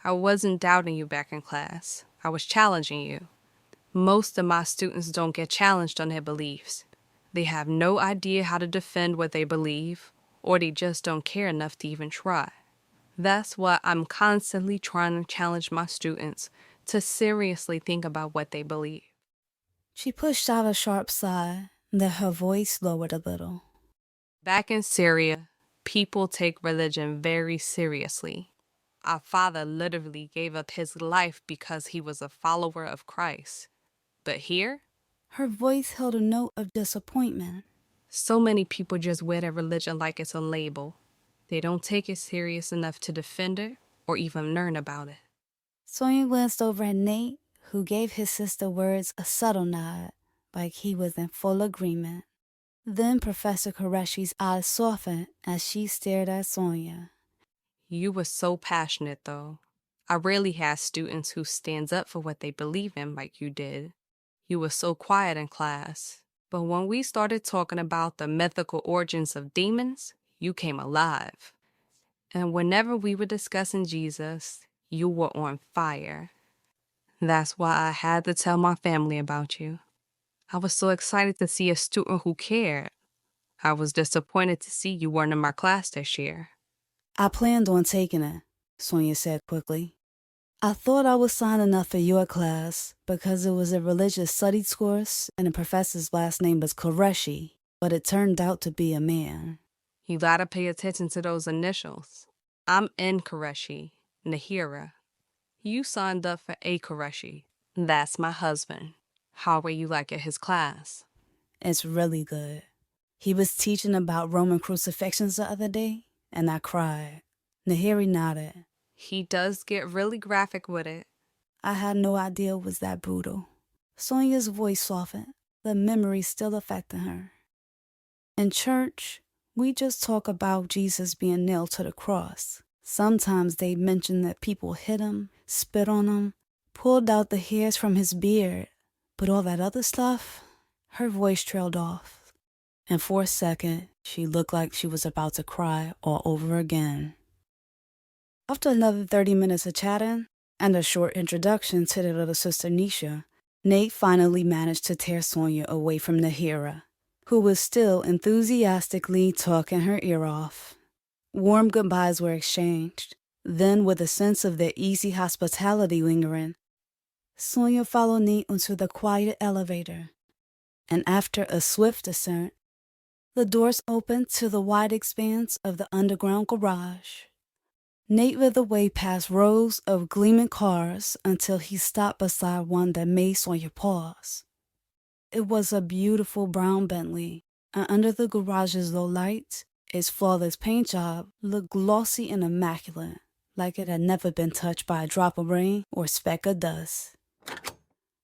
I wasn't doubting you back in class. I was challenging you. Most of my students don't get challenged on their beliefs. They have no idea how to defend what they believe, or they just don't care enough to even try. That's why I'm constantly trying to challenge my students to seriously think about what they believe. She pushed out a sharp sigh, then her voice lowered a little. Back in Syria, people take religion very seriously. Our father literally gave up his life because he was a follower of Christ. But here, her voice held a note of disappointment. So many people just wear their religion like it's a label. They don't take it serious enough to defend it or even learn about it. Sonia glanced over at Nate, who gave his sister words a subtle nod, like he was in full agreement. Then Professor Qureshi's eyes softened as she stared at Sonia. You were so passionate, though. I rarely have students who stands up for what they believe in like you did. You were so quiet in class. But when we started talking about the mythical origins of demons, you came alive. And whenever we were discussing Jesus, you were on fire. That's why I had to tell my family about you. I was so excited to see a student who cared. I was disappointed to see you weren't in my class this year. I planned on taking it, Sonia said quickly. I thought I was signing up for your class because it was a religious studies course and the professor's last name was Qureshi, but it turned out to be a man. You gotta pay attention to those initials. I'm N. Qureshi, Nahira. You signed up for A. Qureshi. That's my husband. How were you like at his class? It's really good. He was teaching about Roman crucifixions the other day, and I cried. Nahiri nodded. He does get really graphic with it. I had no idea it was that brutal. Sonia's voice softened, the memory still affecting her. In church, we just talk about Jesus being nailed to the cross, Sometimes they mentioned that people hit him, spit on him, pulled out the hairs from his beard. But all that other stuff, her voice trailed off. And for a second, she looked like she was about to cry all over again. After another 30 minutes of chatting and a short introduction to their little sister Nisha, Nate finally managed to tear Sonia away from Nahira, who was still enthusiastically talking her ear off. Warm goodbyes were exchanged. Then, with a sense of their easy hospitality lingering, Sonia followed Nate into the quiet elevator, and after a swift ascent, the doors opened to the wide expanse of the underground garage. Nate led the way past rows of gleaming cars until he stopped beside one that made Sonia pause. It was a beautiful brown Bentley, and under the garage's low lights, its flawless paint job looked glossy and immaculate, like it had never been touched by a drop of rain or speck of dust.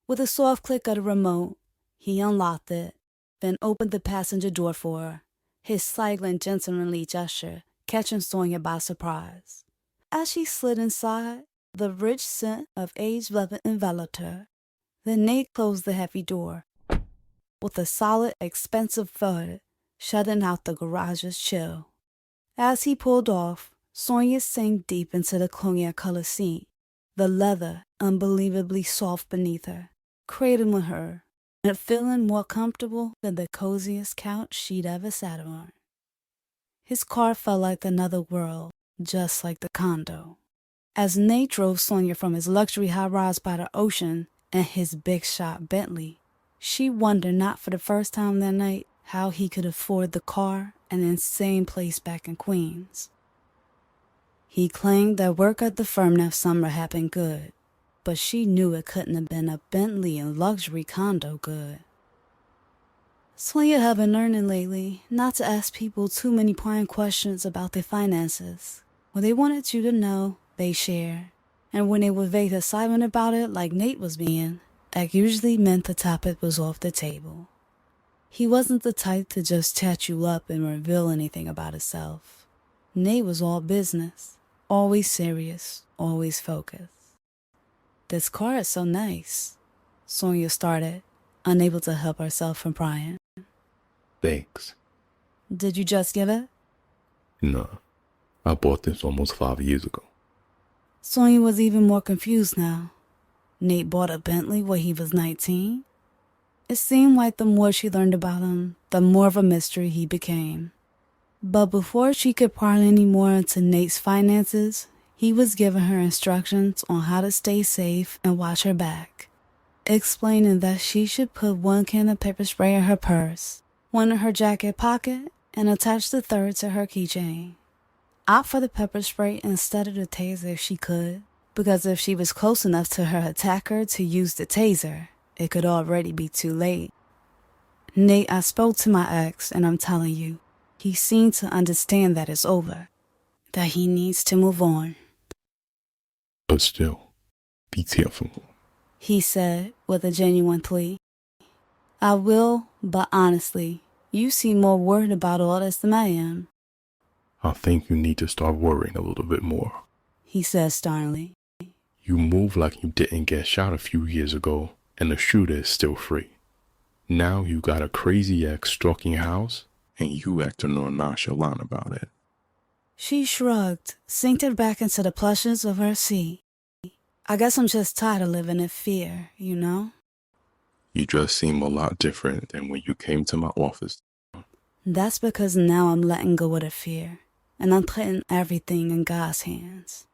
With a soft click of the remote, he unlocked it, then opened the passenger door for her, his silent, gentlemanly gesture catching Sonia by surprise. As she slid inside, the rich scent of aged leather enveloped her. Then Nate closed the heavy door, with a solid, expensive thud, shutting out the garage's chill. As he pulled off, Sonia sank deep into the cognac-colored seat, the leather unbelievably soft beneath her, cradling her, and feeling more comfortable than the coziest couch she'd ever sat on. His car felt like another world, just like the condo. As Nate drove Sonia from his luxury high-rise by the ocean and his big-shot Bentley, she wondered not for the first time that night how he could afford the car and insane place back in Queens. He claimed that work at the firm that summer had been good, but she knew it couldn't have been a Bentley and luxury condo good. Sonia had been learning lately not to ask people too many prying questions about their finances. When they wanted you to know, they share. And when they were vague or silent about it like Nate was being, that usually meant the topic was off the table. He wasn't the type to just chat you up and reveal anything about himself. Nate was all business, always serious, always focused. "This car is so nice," Sonia started, unable to help herself from prying. Thanks. "Did you just give it?" No, I bought this almost 5 years ago. Sonia was even more confused now. Nate bought a Bentley when he was 19? It seemed like the more she learned about him, the more of a mystery he became. But before she could pry any more into Nate's finances, he was giving her instructions on how to stay safe and watch her back, explaining that she should put one can of pepper spray in her purse, one in her jacket pocket, and attach the third to her keychain. Opt for the pepper spray instead of the taser if she could, because if she was close enough to her attacker to use the taser, it could already be too late. Nate, I spoke to my ex, and I'm telling you, he seemed to understand that it's over, that he needs to move on. But still, be careful. He said with a genuine plea. "I will, but honestly, you seem more worried about all this than I am." I think you need to start worrying a little bit more. He said sternly. You move like you didn't get shot a few years ago, and the shooter is still free. Now you got a crazy ex stalking your house, and you acting all nonchalant about it. She shrugged, sinking back into the plushes of her seat. "I guess I'm just tired of living in fear, you know?" You just seem a lot different than when you came to my office. "That's because now I'm letting go of the fear, and I'm putting everything in God's hands."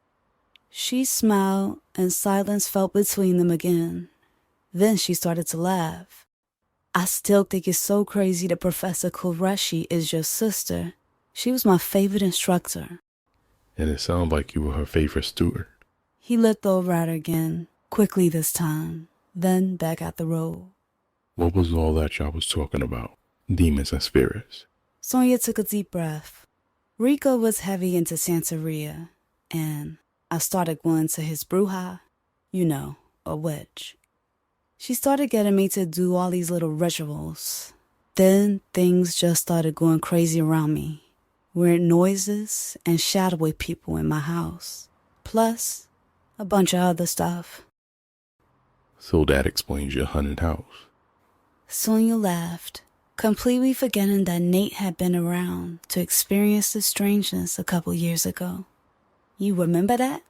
She smiled, and silence fell between them again. Then she started to laugh. "I still think it's so crazy that Professor Qureshi is your sister. She was my favorite instructor." And it sounded like you were her favorite student. He looked over at her again, quickly this time, then back at the road. What was all that y'all was talking about? Demons and spirits. Sonia took a deep breath. Rico was heavy into Santeria, and I started going to his bruja, you know, a witch. She started getting me to do all these little rituals. Then things just started going crazy around me. weird noises, and shadowy people in my house. Plus, a bunch of other stuff. So that explains your haunted house. Sonia laughed, completely forgetting that Nate had been around to experience the strangeness a couple years ago. You remember that?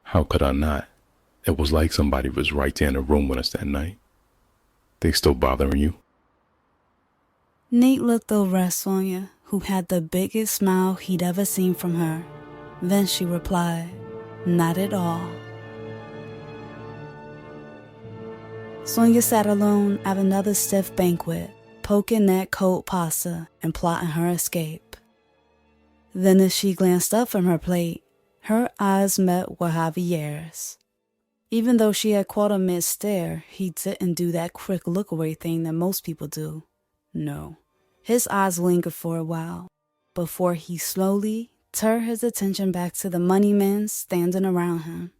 How could I not? It was like somebody was right there in the room with us that night. They still bothering you? Nate looked over at Sonia, who had the biggest smile he'd ever seen from her. Then she replied, "Not at all." Sonia sat alone at another stiff banquet, poking at cold pasta and plotting her escape. Then as she glanced up from her plate, her eyes met with Javier's. Even though she had caught him mid-stare, he didn't do that quick look-away thing that most people do. No. His eyes lingered for a while, before he slowly turned his attention back to the money men standing around him.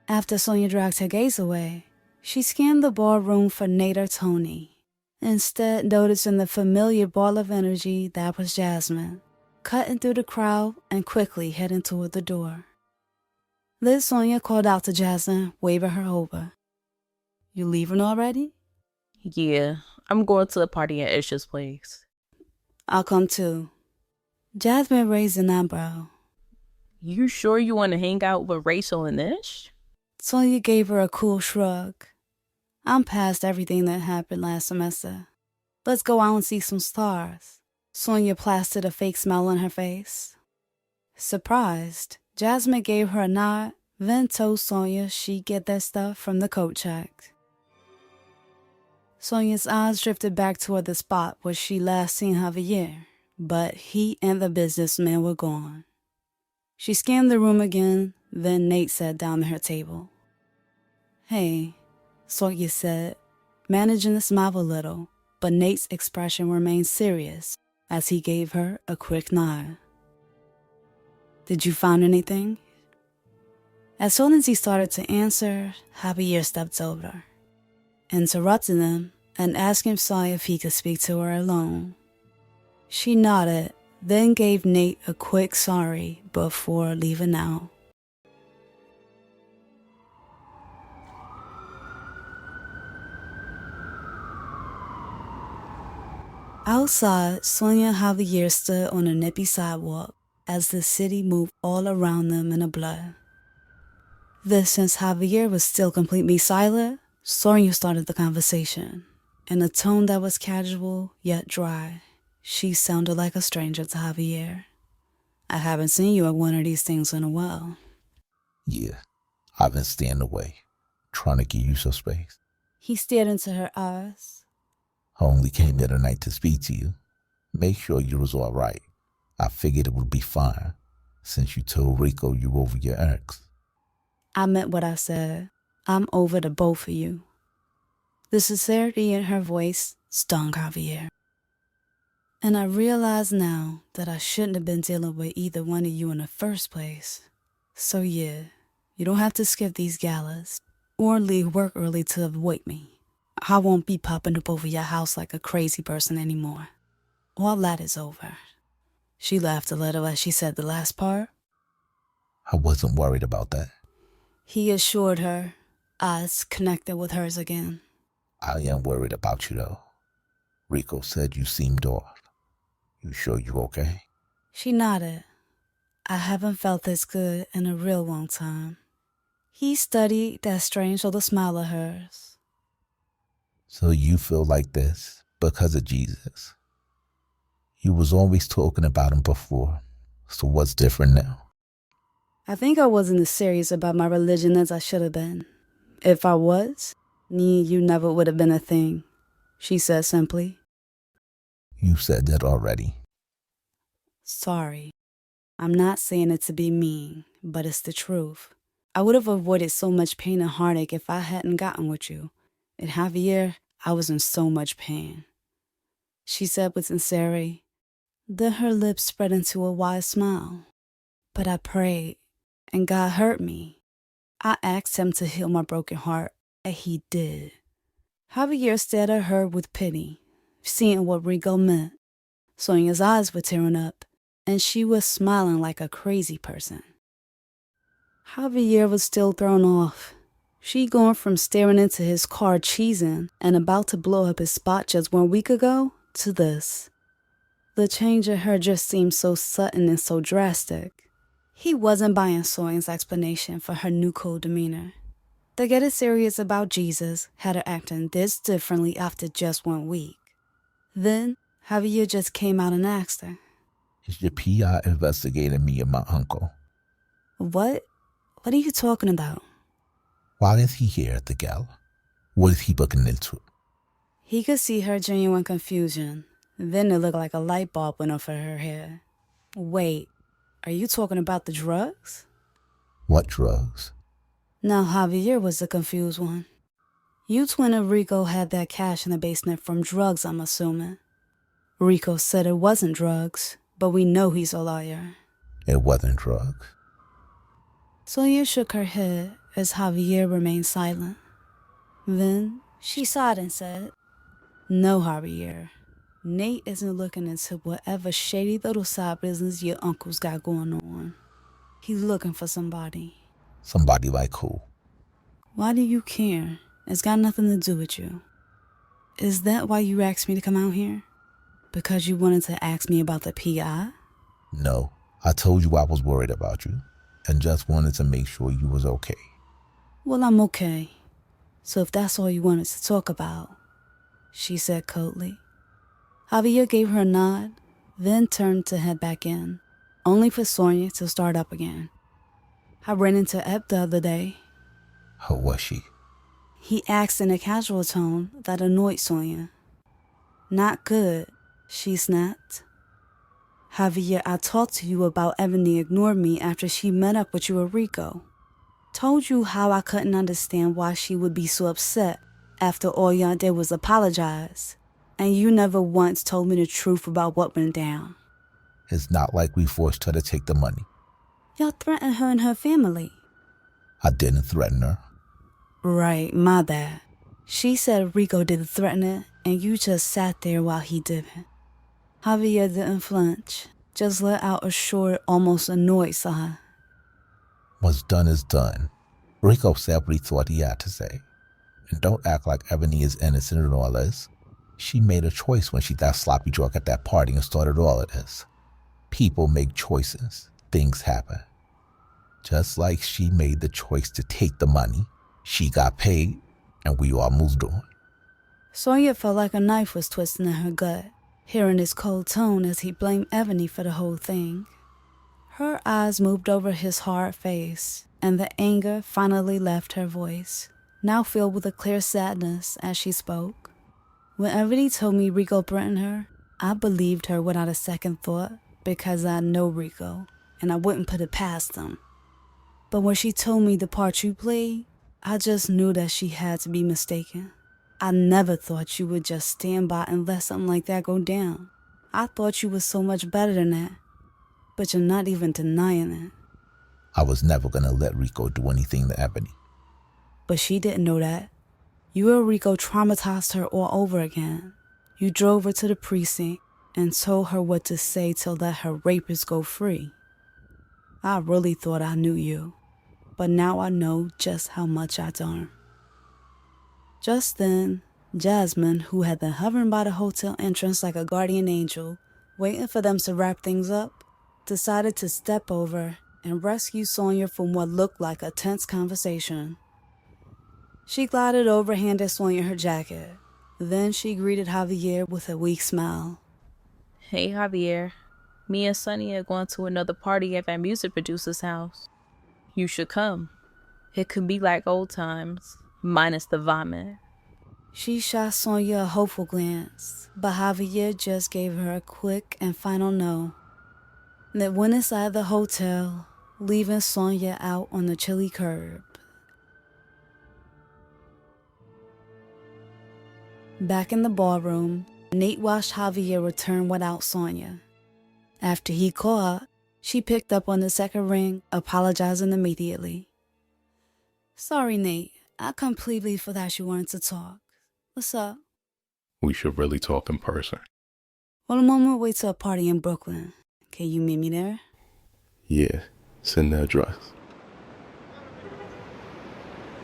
After Sonia dragged her gaze away, she scanned the ballroom for Nate or Tony, instead noticing the familiar ball of energy that was Jasmine, cutting through the crowd and quickly heading toward the door. Then Sonia called out to Jasmine, waving her over. "You leaving already?" Yeah, I'm going to the party at Isha's place. "I'll come too." Jasmine raised an eyebrow. You sure you want to hang out with Rachel and Ish? Sonia gave her a cool shrug. "I'm past everything that happened last semester. Let's go out and see some stars." Sonia plastered a fake smile on her face. Surprised, Jasmine gave her a nod, then told Sonia she'd get that stuff from the coat check. Sonia's eyes drifted back toward the spot where she last seen Javier, but he and the businessman were gone. She scanned the room again, then Nate sat down at her table. "Hey," Sonia said, managing to smile a little, but Nate's expression remained serious as he gave her a quick nod. "Did you find anything?" As soon as he started to answer, Javier stepped over, interrupting him and asking Sonia if he could speak to her alone. She nodded, then gave Nate a quick sorry before leaving out. Outside, Sonia and Javier stood on a nippy sidewalk as the city moved all around them in a blur. Then, since Javier was still completely silent, Sonia started the conversation. In a tone that was casual yet dry, she sounded like a stranger to Javier. "I haven't seen you at one of these things in a while." Yeah, I've been staying away, trying to give you some space. He stared into her eyes. I only came here tonight to speak to you. Make sure you was all right. I figured it would be fine, since you told Rico you were over your ex. "I meant what I said. I'm over the both of you." The sincerity in her voice stung Javier. "And I realize now that I shouldn't have been dealing with either one of you in the first place. So yeah, you don't have to skip these galas or leave work early to avoid me. I won't be popping up over your house like a crazy person anymore. All that is over." She laughed a little as she said the last part. I wasn't worried about that. He assured her, eyes connected with hers again. I am worried about you, though. Rico said you seemed off. You sure you okay? She nodded. "I haven't felt this good in a real long time." He studied that strange little smile of hers. So you feel like this because of Jesus. You was always talking about him before. So what's different now? "I think I wasn't as serious about my religion as I should have been. If I was, me and you never would have been a thing," she said simply. You said that already. "Sorry. I'm not saying it to be mean, but it's the truth. I would have avoided so much pain and heartache if I hadn't gotten with you. And Javier, I was in so much pain," she said with sincerity. Then her lips spread into a wide smile. "But I prayed, and God heard me. I asked him to heal my broken heart, and he did." Javier stared at her with pity, seeing what Rico meant. Sonia's eyes were tearing up, and she was smiling like a crazy person. Javier was still thrown off. She gone from staring into his car cheesing and about to blow up his spot just 1 week ago to this. The change in her just seemed so sudden and so drastic. He wasn't buying Sonia's explanation for her new cool demeanor. To get it serious about Jesus had her acting this differently after just 1 week. Then Javier just came out and asked her, Is your PI investigating me and my uncle? What? What are you talking about? Why is he here at the gala? What is he looking into? He could see her genuine confusion. Then it looked like a light bulb went off of her head. Wait, are you talking about the drugs? What drugs? Now Javier was the confused one. You twin and Rico had that cash in the basement from drugs, I'm assuming. Rico said it wasn't drugs, but we know he's a liar. It wasn't drugs. Sonia shook her head as Javier remained silent. Then she sighed and said, No, Javier. Nate isn't looking into whatever shady little side business your uncle's got going on. He's looking for somebody. Somebody like who? Why do you care? It's got nothing to do with you. Is that why you asked me to come out here? Because you wanted to ask me about the PI? No, I told you I was worried about you and just wanted to make sure you was okay. Well, I'm okay. So if that's all you wanted to talk about, she said coldly. Javier gave her a nod, then turned to head back in, only for Sonia to start up again. I ran into Ep the other day. How was she? He asked in a casual tone that annoyed Sonia. Not good, she snapped. Javier, I talked to you about Ebony ignored me after she met up with you at Rico. Told you how I couldn't understand why she would be so upset after all y'all did was apologize. And you never once told me the truth about what went down. It's not like we forced her to take the money. Y'all threatened her and her family. I didn't threaten her. Right, my bad. She said Rico did the threatening, and you just sat there while he didn't. Javier didn't flinch, just let out a short, almost annoyed sigh. What's done is done. Rico said what he thought he had to say. And don't act like Ebony is innocent in all this. She made a choice when she got sloppy drunk at that party and started all of this. People make choices. Things happen. Just like she made the choice to take the money, she got paid, and we all moved on. Sonia felt like a knife was twisting in her gut, hearing his cold tone as he blamed Ebony for the whole thing. Her eyes moved over his hard face, and the anger finally left her voice, now filled with a clear sadness as she spoke. When Ebony told me Rico threatened her, I believed her without a second thought because I know Rico, and I wouldn't put it past him. But when she told me the part you played, I just knew that she had to be mistaken. I never thought you would just stand by and let something like that go down. I thought you was so much better than that, but you're not even denying it. I was never going to let Rico do anything to Ebony. But she didn't know that. You and Rico traumatized her all over again. You drove her to the precinct and told her what to say to let her rapist go free. I really thought I knew you, but now I know just how much I don't. Just then, Jasmine, who had been hovering by the hotel entrance like a guardian angel, waiting for them to wrap things up, decided to step over and rescue Sonia from what looked like a tense conversation. She glided over, handed Sonia her jacket. Then she greeted Javier with a weak smile. Hey, Javier. Me and Sonny are going to another party at that music producer's house. You should come. It could be like old times, minus the vomit. She shot Sonia a hopeful glance, but Javier just gave her a quick and final no. They went inside the hotel, leaving Sonia out on the chilly curb. Back in the ballroom, Nate watched Javier return without Sonia. After he called, she picked up on the second ring, apologizing immediately. Sorry, Nate. I completely forgot you wanted to talk. What's up? We should really talk in person. Well, I'm on my way to a party in Brooklyn. Can you meet me there? Yeah, send the address.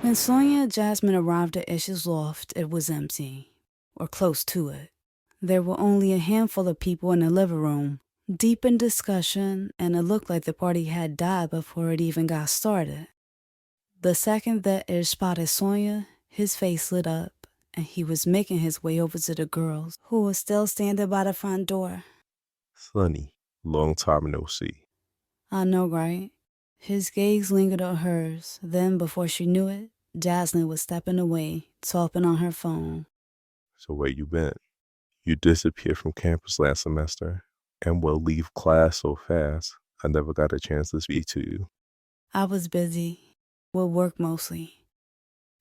When Sonia and Jasmine arrived at Ish's loft, it was empty, or close to it. There were only a handful of people in the living room, deep in discussion, and it looked like the party had died before it even got started. The second that Ish spotted Sonia, his face lit up, and he was making his way over to the girls, who were still standing by the front door. Sonny, long time no see. I know, right? His gaze lingered on hers. Then, before she knew it, Jasmine was stepping away, tapping on her phone. So where you been? You disappeared from campus last semester and will leave class so fast, I never got a chance to speak to you. I was busy, with work mostly.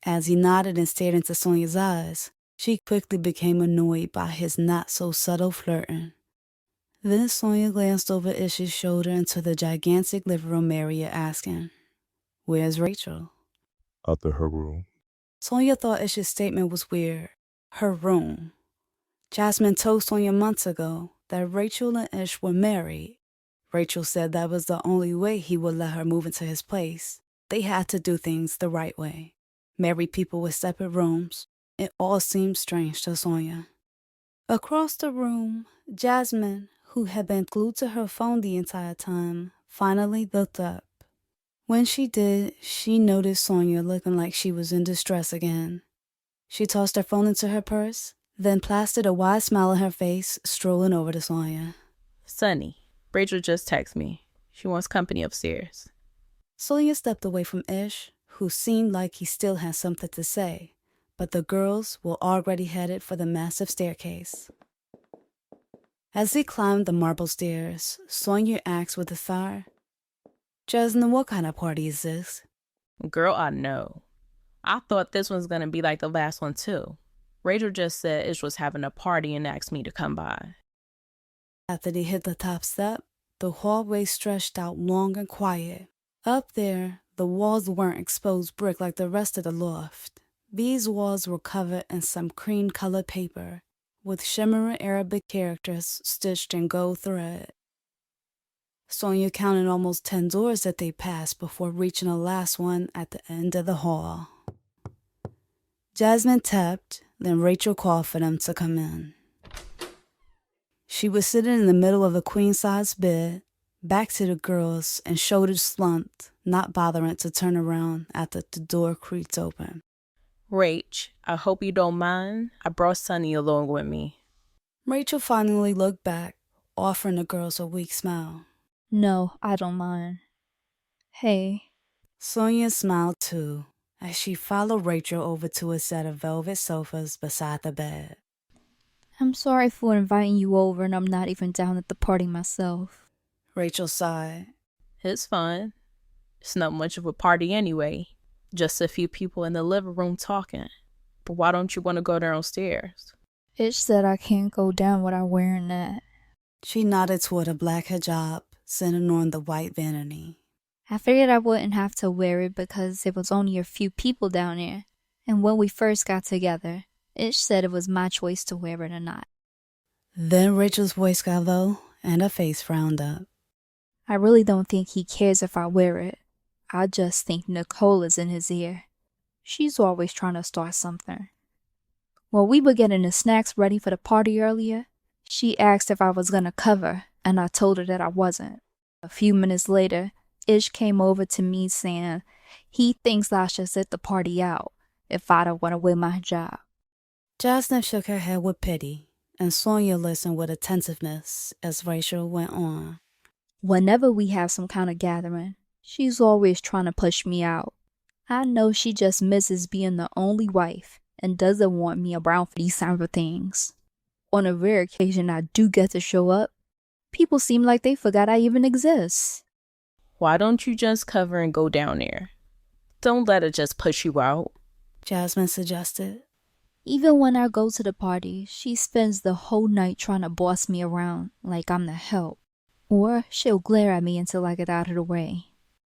As he nodded and stared into Sonia's eyes, she quickly became annoyed by his not-so-subtle flirting. Then Sonia glanced over Ish's shoulder into the gigantic living room area, asking, "Where's Rachel?" Out to her room. Sonia thought Ish's statement was weird. Her room. Jasmine told Sonia months ago that Rachel and Ish were married. Rachel said that was the only way he would let her move into his place. They had to do things the right way. Married people with separate rooms. It all seemed strange to Sonia. Across the room, Jasmine, who had been glued to her phone the entire time, finally looked up. When she did, she noticed Sonia looking like she was in distress again. She tossed her phone into her purse, then plastered a wide smile on her face, strolling over to Sonia. Sonny, Rachel just texted me. She wants company upstairs. Sonia stepped away from Ish, who seemed like he still had something to say, but the girls were already headed for the massive staircase. As they climbed the marble stairs, Sonia asked with a sigh, "Jasmine, what kind of party is this?" Girl, I know. I thought this one's gonna be like the last one too. Rachel just said Ish was having a party and asked me to come by. After they hit the top step, the hallway stretched out long and quiet. Up there, the walls weren't exposed brick like the rest of the loft. These walls were covered in some cream-colored paper, with shimmering Arabic characters stitched in gold thread. Sonia counted almost 10 doors that they passed before reaching the last one at the end of the hall. Jasmine tapped, then Rachel called for them to come in. She was sitting in the middle of a queen-size bed, back to the girls and shoulders slumped, not bothering to turn around after the door creaked open. Rach, I hope you don't mind. I brought Sonny along with me. Rachel finally looked back, offering the girls a weak smile. No, I don't mind. Hey. Sonia smiled too, as she followed Rachel over to a set of velvet sofas beside the bed. I'm sorry for inviting you over and I'm not even down at the party myself. Rachel sighed. It's fun. It's not much of a party anyway. Just a few people in the living room talking. But why don't you want to go downstairs? Ish said I can't go down without wearing that. She nodded toward a black hijab, sitting on the white vanity. I figured I wouldn't have to wear it because it was only a few people down there. And when we first got together, Ish said it was my choice to wear it or not. Then Rachel's voice got low and her face frowned up. I really don't think he cares if I wear it. I just think Nicole is in his ear. She's always trying to start something. While we were getting the snacks ready for the party earlier, she asked if I was gonna cover, and I told her that I wasn't. A few minutes later, Ish came over to me saying he thinks I should sit the party out if I don't want to wear my hijab. Jasmine shook her head with pity, and Sonia listened with attentiveness as Rachel went on. Whenever we have some kind of gathering, she's always trying to push me out. I know she just misses being the only wife and doesn't want me around for these kind of things. On a rare occasion I do get to show up, people seem like they forgot I even exist. Why don't you just cover and go down there? Don't let her just push you out. Jasmine suggested. Even when I go to the party, she spends the whole night trying to boss me around like I'm the help. Or she'll glare at me until I get out of the way.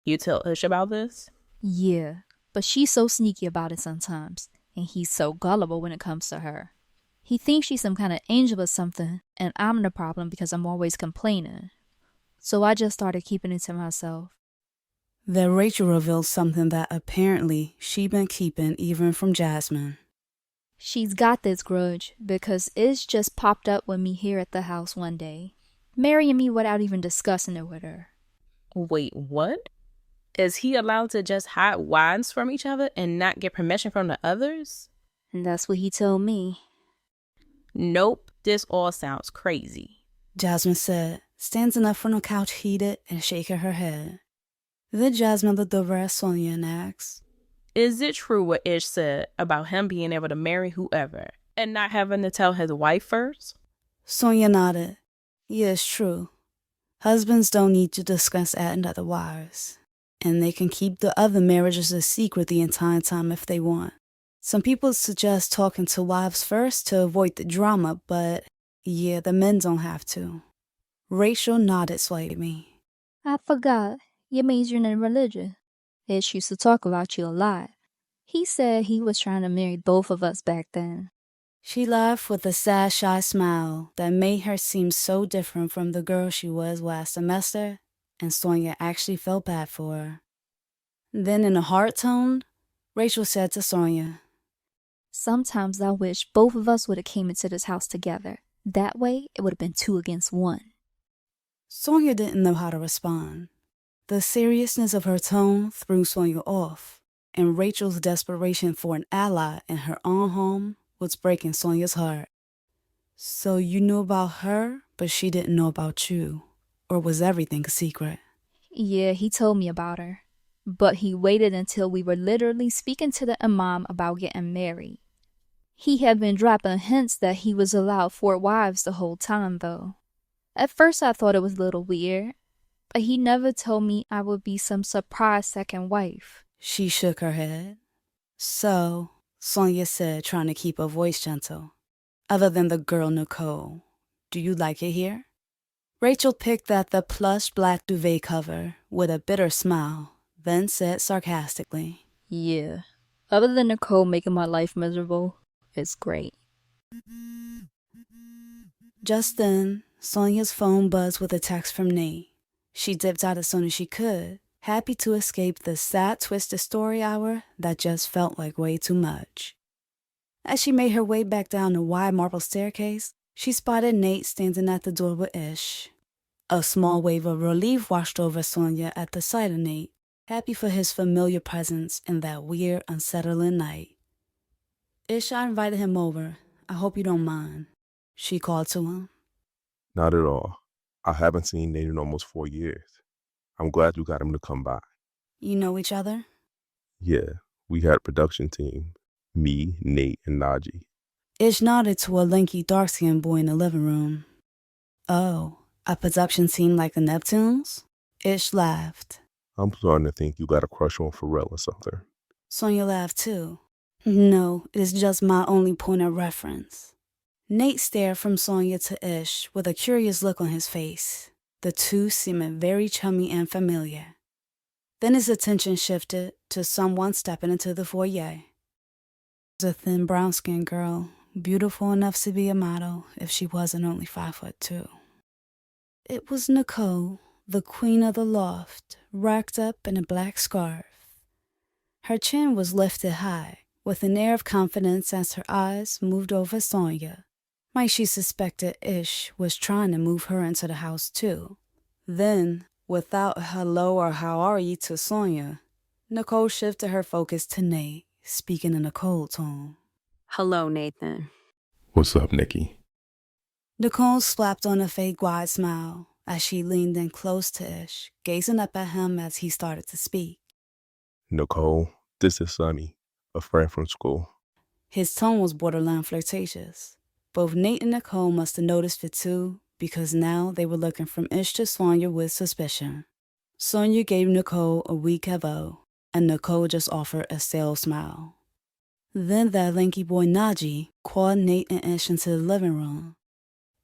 You tell Ish about this? Yeah, but she's so sneaky about it sometimes, and he's so gullible when it comes to her. He thinks she's some kind of angel or something, and I'm the problem because I'm always complaining. So I just started keeping it to myself. Then Rachel revealed something that apparently she'd been keeping even from Jasmine. She's got this grudge because Ish just popped up with me here at the house one day, marrying me without even discussing it with her. Wait, what? Is he allowed to just hide wives from each other and not get permission from the others? And that's what he told me. Nope, this all sounds crazy, Jasmine said, standing up from the couch heated and shaking her head. Then Jasmine looked over at Sonia and asked, Is it true what Ish said about him being able to marry whoever and not having to tell his wife first? Sonia nodded. Yeah, it's true. Husbands don't need to discuss adding other wives, and they can keep the other marriages a secret the entire time if they want. Some people suggest talking to wives first to avoid the drama, but yeah, the men don't have to. Rachel nodded slightly. I forgot. You're majoring in religion. Ish used to talk about you a lot. He said he was trying to marry both of us back then. She laughed with a sad, shy smile that made her seem so different from the girl she was last semester, and Sonia actually felt bad for her. Then in a hard tone, Rachel said to Sonia, Sometimes I wish both of us would have came into this house together. That way, it would have been 2 against 1. Sonia didn't know how to respond. The seriousness of her tone threw Sonia off, and Rachel's desperation for an ally in her own home was breaking Sonia's heart. So you knew about her, but she didn't know about you, or was everything a secret? Yeah, he told me about her. But he waited until we were literally speaking to the imam about getting married. He had been dropping hints that he was allowed 4 wives the whole time, though. At first I thought it was a little weird, but he never told me I would be some surprise second wife. She shook her head. So, Sonia said, trying to keep her voice gentle, other than the girl Nicole, do you like it here? Rachel picked at the plush black duvet cover with a bitter smile, then said sarcastically, Yeah, other than Nicole making my life miserable, it's great. Just then, Sonia's phone buzzed with a text from Nate. She dipped out as soon as she could, happy to escape the sad, twisted story hour that just felt like way too much. As she made her way back down the wide marble staircase, she spotted Nate standing at the door with Ish. A small wave of relief washed over Sonia at the sight of Nate, happy for his familiar presence in that weird, unsettling night. Ish, I invited him over. I hope you don't mind, she called to him. Not at all. I haven't seen Nate in almost 4 years. I'm glad you got him to come by. You know each other? Yeah, we had a production team. Me, Nate, and Najee. Ish nodded to a lanky, dark-skinned boy in the living room. Oh, a production team like the Neptunes? Ish laughed. I'm starting to think you got a crush on Pharrell or something. Sonia laughed too. No, it is just my only point of reference. Nate stared from Sonia to Ish with a curious look on his face, the two seeming very chummy and familiar. Then his attention shifted to someone stepping into the foyer. A thin, brown-skinned girl, beautiful enough to be a model if she wasn't only 5'2". It was Nicole, the queen of the loft, wrapped up in a black scarf. Her chin was lifted high, with an air of confidence as her eyes moved over Sonia. Might she suspected Ish was trying to move her into the house too. Then, without hello or how are you to Sonia, Nicole shifted her focus to Nate, speaking in a cold tone. Hello, Nathan. What's up, Nikki? Nicole slapped on a fake wide smile as she leaned in close to Ish, gazing up at him as he started to speak. Nicole, this is Sonny, a friend from school. His tone was borderline flirtatious. Both Nate and Nicole must have noticed it too, because now they were looking from Ish to Sonia with suspicion. Sonia gave Nicole a weak hello, and Nicole just offered a stale smile. Then that lanky boy Najee called Nate and Ish into the living room.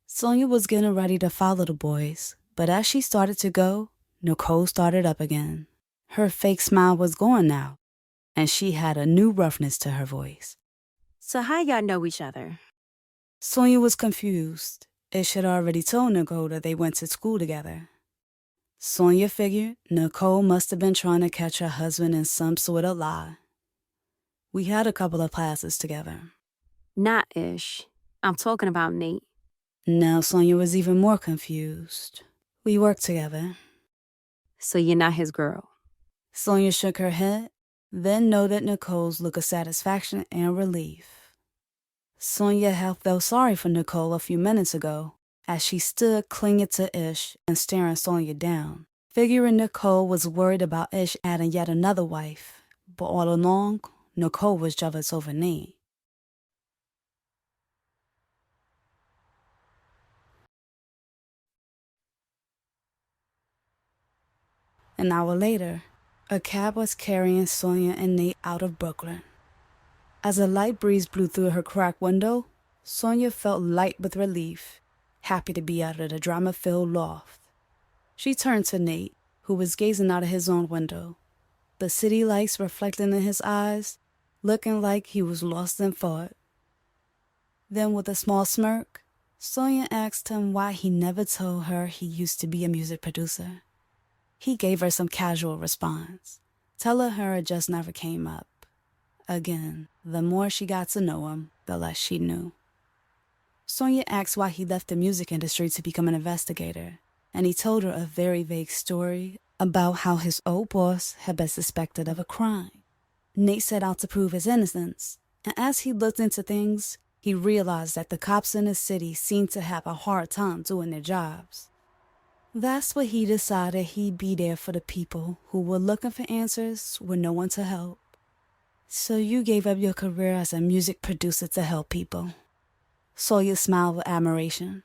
Sonia was getting ready to follow the boys, but as she started to go, Nicole started up again. Her fake smile was gone now, and she had a new roughness to her voice. So how y'all know each other? Sonia was confused. Ish had already told Nicole that they went to school together. Sonia figured Nicole must have been trying to catch her husband in some sort of lie. We had a couple of classes together. Not Ish. I'm talking about Nate. Now Sonia was even more confused. We worked together. So you're not his girl? Sonia shook her head, then noted Nicole's look of satisfaction and relief. Sonia had felt sorry for Nicole a few minutes ago, as she stood clinging to Ish and staring Sonia down, figuring Nicole was worried about Ish adding yet another wife, but all along, Nicole was jealous over Nate. An hour later, a cab was carrying Sonia and Nate out of Brooklyn. As a light breeze blew through her cracked window, Sonia felt light with relief, happy to be out of the drama-filled loft. She turned to Nate, who was gazing out of his own window, the city lights reflecting in his eyes, looking like he was lost in thought. Then with a small smirk, Sonia asked him why he never told her he used to be a music producer. He gave her some casual response, telling her it just never came up. Again, the more she got to know him, the less she knew. Sonia asked why he left the music industry to become an investigator, and he told her a very vague story about how his old boss had been suspected of a crime. Nate set out to prove his innocence, and as he looked into things, he realized that the cops in the city seemed to have a hard time doing their jobs. That's when he decided he'd be there for the people who were looking for answers with no one to help. So you gave up your career as a music producer to help people. Sonia smiled with admiration.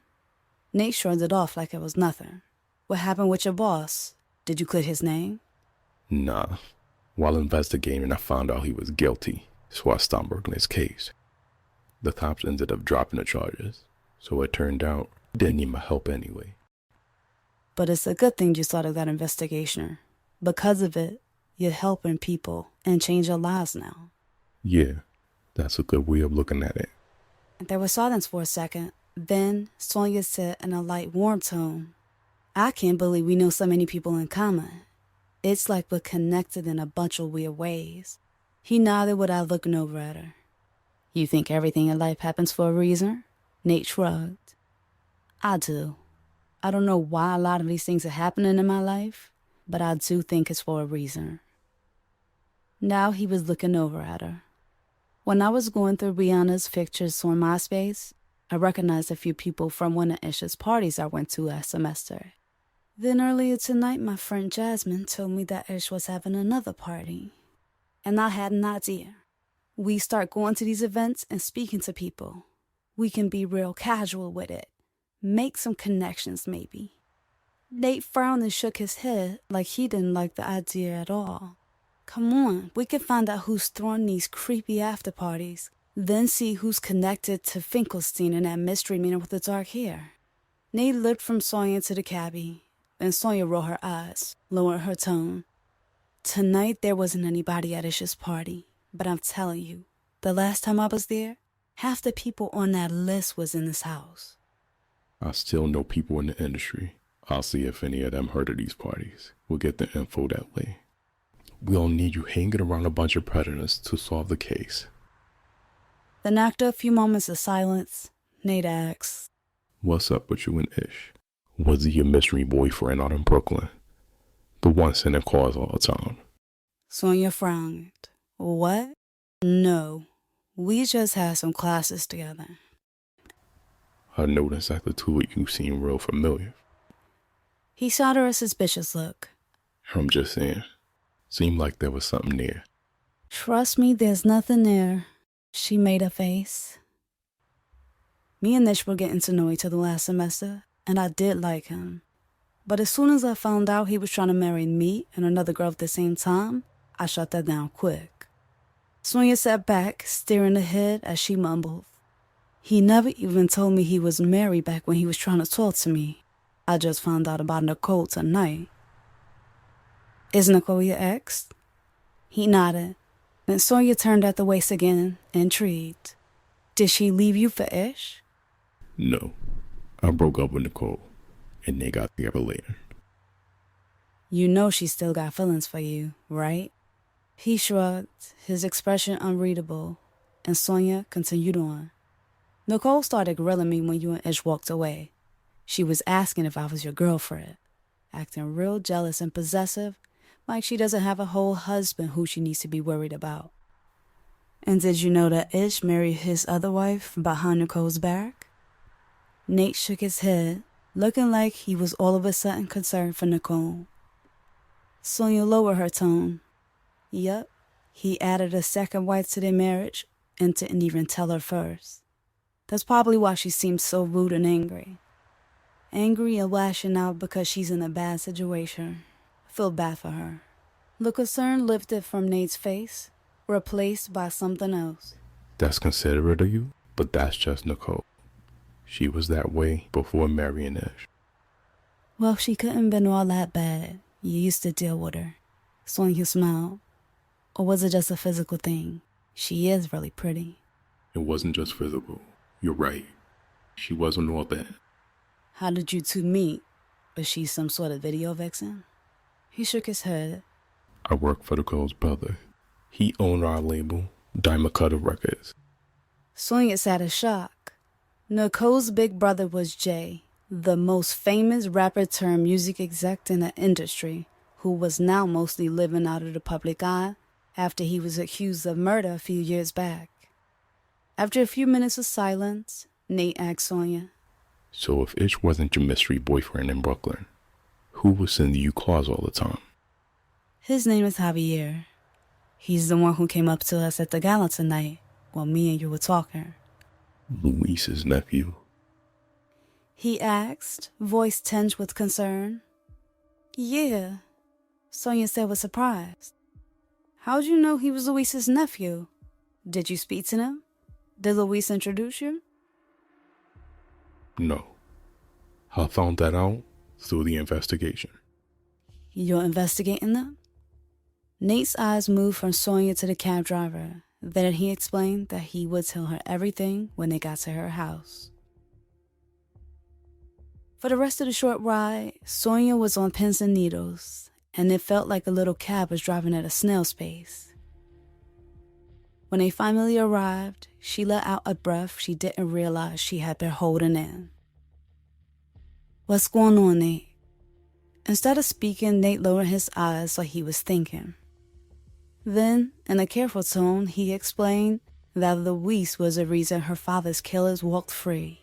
Nate shrugged it off like it was nothing. What happened with your boss? Did you clear his name? Nah. While investigating, I found out he was guilty, so I stopped working his case. The cops ended up dropping the charges, so it turned out they didn't need my help anyway. But it's a good thing you started that investigation. Because of it, you're helping people and change your lives now. Yeah, that's a good way of looking at it. There was silence for a second. Then Sonia said in a light, warm tone, I can't believe we know so many people in common. It's like we're connected in a bunch of weird ways. He nodded without looking over at her. You think everything in life happens for a reason? Nate shrugged. I do. I don't know why a lot of these things are happening in my life, but I do think it's for a reason. Now he was looking over at her. When I was going through Rihanna's pictures on MySpace, I recognized a few people from one of Ish's parties I went to last semester. Then earlier tonight, my friend Jasmine told me that Ish was having another party. And I had an idea. We start going to these events and speaking to people. We can be real casual with it. Make some connections, maybe. Nate frowned and shook his head like he didn't like the idea at all. Come on, we can find out who's throwing these creepy after parties, then see who's connected to Finkelstein and that mystery man with the dark hair. Nate looked from Sonia to the cabbie, and Sonia rolled her eyes, lowering her tone. Tonight there wasn't anybody at Ish's party, but I'm telling you, the last time I was there, half the people on that list was in this house. I still know people in the industry. I'll see if any of them heard of these parties. We'll get the info that way. We don't need you hanging around a bunch of predators to solve the case. Then after a few moments of silence, Nate asked, What's up with you and Ish? Was he your mystery boyfriend out in Brooklyn? The one sending calls all the time. Sonia frowned. What? No. We just had some classes together. I noticed that the two of you seem real familiar. He shot her a suspicious look. I'm just saying. Seemed like there was something there. Trust me, there's nothing there. She made a face. Me and Ish were getting to know each other last semester, and I did like him. But as soon as I found out he was trying to marry me and another girl at the same time, I shut that down quick. Sonia sat back, staring ahead as she mumbled. He never even told me he was married back when he was trying to talk to me. I just found out about Nicole tonight. Is Nicole your ex? He nodded. Then Sonia turned at the waist again, intrigued. Did she leave you for Ish? No, I broke up with Nicole, and they got together later. You know she still got feelings for you, right? He shrugged, his expression unreadable, and Sonia continued on. Nicole started grilling me when you and Ish walked away. She was asking if I was your girlfriend, acting real jealous and possessive, like she doesn't have a whole husband who she needs to be worried about. And did you know that Ish married his other wife behind Nicole's back? Nate shook his head, looking like he was all of a sudden concerned for Nicole. Sonia lowered her tone. Yup, he added a second wife to their marriage and didn't even tell her first. That's probably why she seems so rude and angry. Angry and lashing out because she's in a bad situation. I feel bad for her. The concern lifted from Nate's face, replaced by something else. That's considerate of you, but that's just Nicole. She was that way before marrying Ish. Well, she couldn't been all that bad. You used to deal with her. Sonia smiled. Or was it just a physical thing? She is really pretty. It wasn't just physical. You're right. She wasn't all that. How did you two meet? Was she some sort of video vixen? He shook his head. I worked for Nicole's brother. He owned our label, Diamond Cutter Records. Sonia sat in shock. Nicole's big brother was Jay, the most famous rapper turned music exec in the industry, who was now mostly living out of the public eye after he was accused of murder a few years back. After a few minutes of silence, Nate asked Sonia, So if Ish wasn't your mystery boyfriend in Brooklyn, who was sending you calls all the time? His name is Javier. He's the one who came up to us at the gala tonight while me and you were talking. Luis's nephew? He asked, voice tinged with concern. Yeah, Sonia said with surprise. How'd you know he was Luis's nephew? Did you speak to him? Did Luis introduce you? No. I found that out through the investigation. You're investigating them? Nate's eyes moved from Sonia to the cab driver. Then he explained that he would tell her everything when they got to her house. For the rest of the short ride, Sonia was on pins and needles, and it felt like a little cab was driving at a snail's pace. When they finally arrived, she let out a breath she didn't realize she had been holding in. What's going on, Nate? Instead of speaking, Nate lowered his eyes like he was thinking. Then, in a careful tone, he explained that Luis was the reason her father's killers walked free.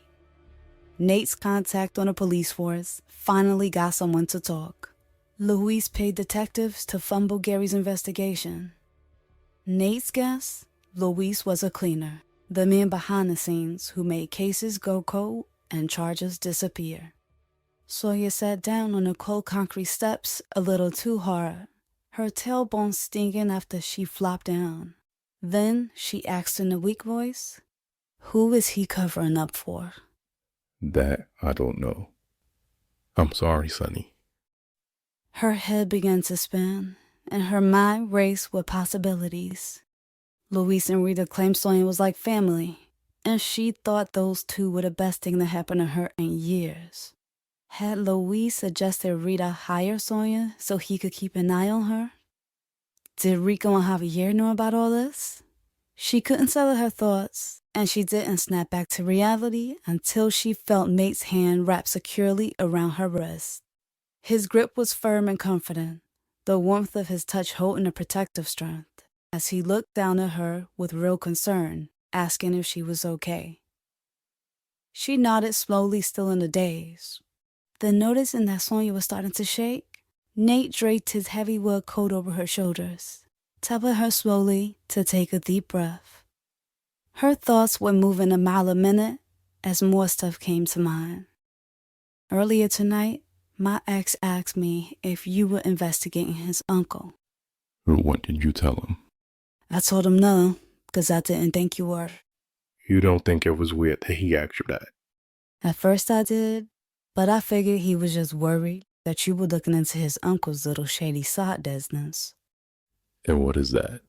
Nate's contact on the police force finally got someone to talk. Luis paid detectives to fumble Gary's investigation. Nate's guess? Luis was a cleaner, the man behind the scenes who made cases go cold and charges disappear. Sonia sat down on the cold concrete steps a little too hard, her tailbone stinging after she flopped down. Then she asked in a weak voice, who is he covering up for? That I don't know. I'm sorry, Sonny. Her head began to spin, and her mind raced with possibilities. Luis and Rita claimed Sonia was like family, and she thought those two were the best thing that happened to her in years. Had Luis suggested Rita hire Sonia so he could keep an eye on her? Did Rico and Javier know about all this? She couldn't settle her thoughts, and she didn't snap back to reality until she felt Nate's hand wrapped securely around her wrist. His grip was firm and confident, the warmth of his touch holding a protective strength, as he looked down at her with real concern, asking if she was okay. She nodded slowly, still in a daze. Then noticing that Sonia was starting to shake, Nate draped his heavy wood coat over her shoulders, telling her slowly to take a deep breath. Her thoughts were moving a mile a minute as more stuff came to mind. Earlier tonight, my ex asked me if you were investigating his uncle. What did you tell him? I told him no, because I didn't think you were. You don't think it was weird that he asked you that? At first I did, but I figured he was just worried that you were looking into his uncle's little shady side business. And what is that?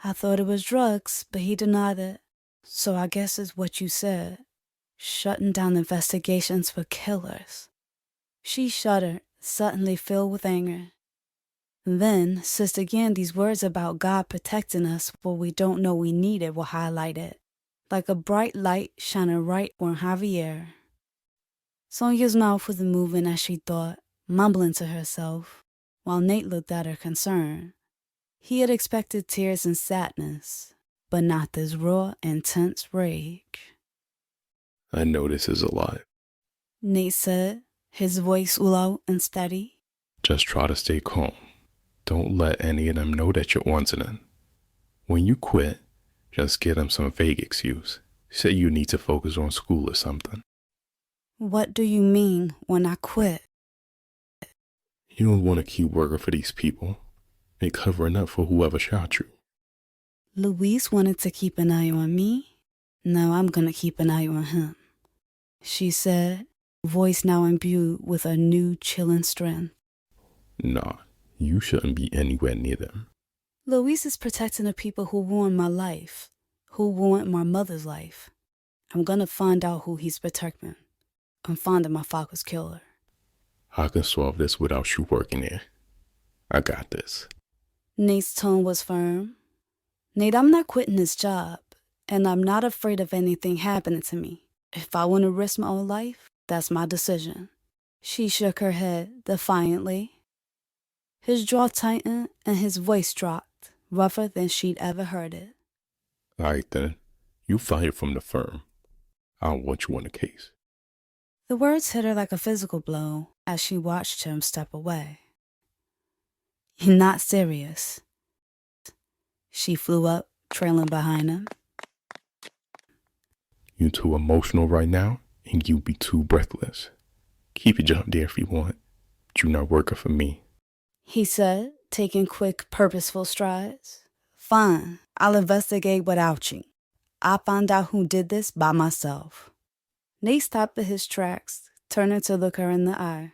I thought it was drugs, but he denied it. So I guess it's what you said. shutting down investigations for killers. She shuddered, suddenly filled with anger. Then, Sister Gandy's words about God protecting us when we don't know we need it were highlighted, like a bright light shining right on Javier. Sonia's mouth was moving as she thought, mumbling to herself, while Nate looked at her concerned. He had expected tears and sadness, but not this raw, intense rage. I know this is a lot. Nate said, his voice low and steady. Just try to stay calm. Don't let any of them know that you're wanting them. When you quit, just give them some vague excuse. Say you need to focus on school or something. What do you mean when I quit? You don't want to keep working for these people and covering up for whoever shot you. Luis wanted to keep an eye on me. Now I'm gonna keep an eye on him, she said, voice now imbued with a new chilling strength. Nah, you shouldn't be anywhere near them. Luis is protecting the people who ruined my life, who ruined my mother's life. I'm gonna find out who he's protecting. I'm finding my father's killer. I can solve this without you working there. I got this. Nate's tone was firm. Nate, I'm not quitting this job, and I'm not afraid of anything happening to me. If I want to risk my own life, that's my decision. She shook her head defiantly. His jaw tightened and his voice dropped, rougher than she'd ever heard it. All right then, you fired from the firm. I don't want you on the case. The words hit her like a physical blow as she watched him step away. You're not serious. She flew up, trailing behind him. You too emotional right now, and you be too breathless. Keep your jump there if you want, but you're not working for me. He said, taking quick, purposeful strides. Fine, I'll investigate without you. I'll find out who did this by myself. Nate stopped in his tracks, turning to look her in the eye.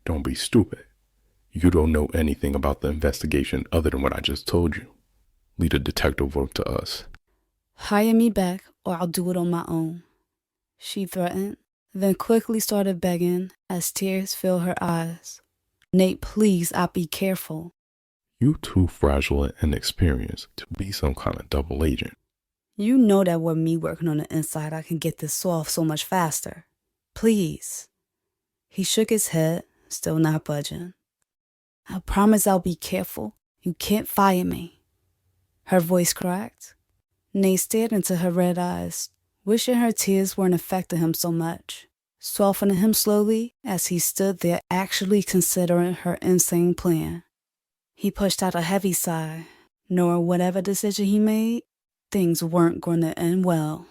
Don't be stupid. You don't know anything about the investigation other than what I just told you. Leave the detective work to us. Hire me back or I'll do it on my own, she threatened, then quickly started begging as tears filled her eyes. Nate, please, I'll be careful. You too fragile and inexperienced to be some kind of double agent. You know that with me working on the inside, I can get this solved so much faster. Please. He shook his head, still not budging. I promise I'll be careful. You can't fire me. Her voice cracked. Nate stared into her red eyes, wishing her tears weren't affecting him so much, softening him slowly as he stood there actually considering her insane plan. He pushed out a heavy sigh, knowing whatever decision he made, things weren't going to end well.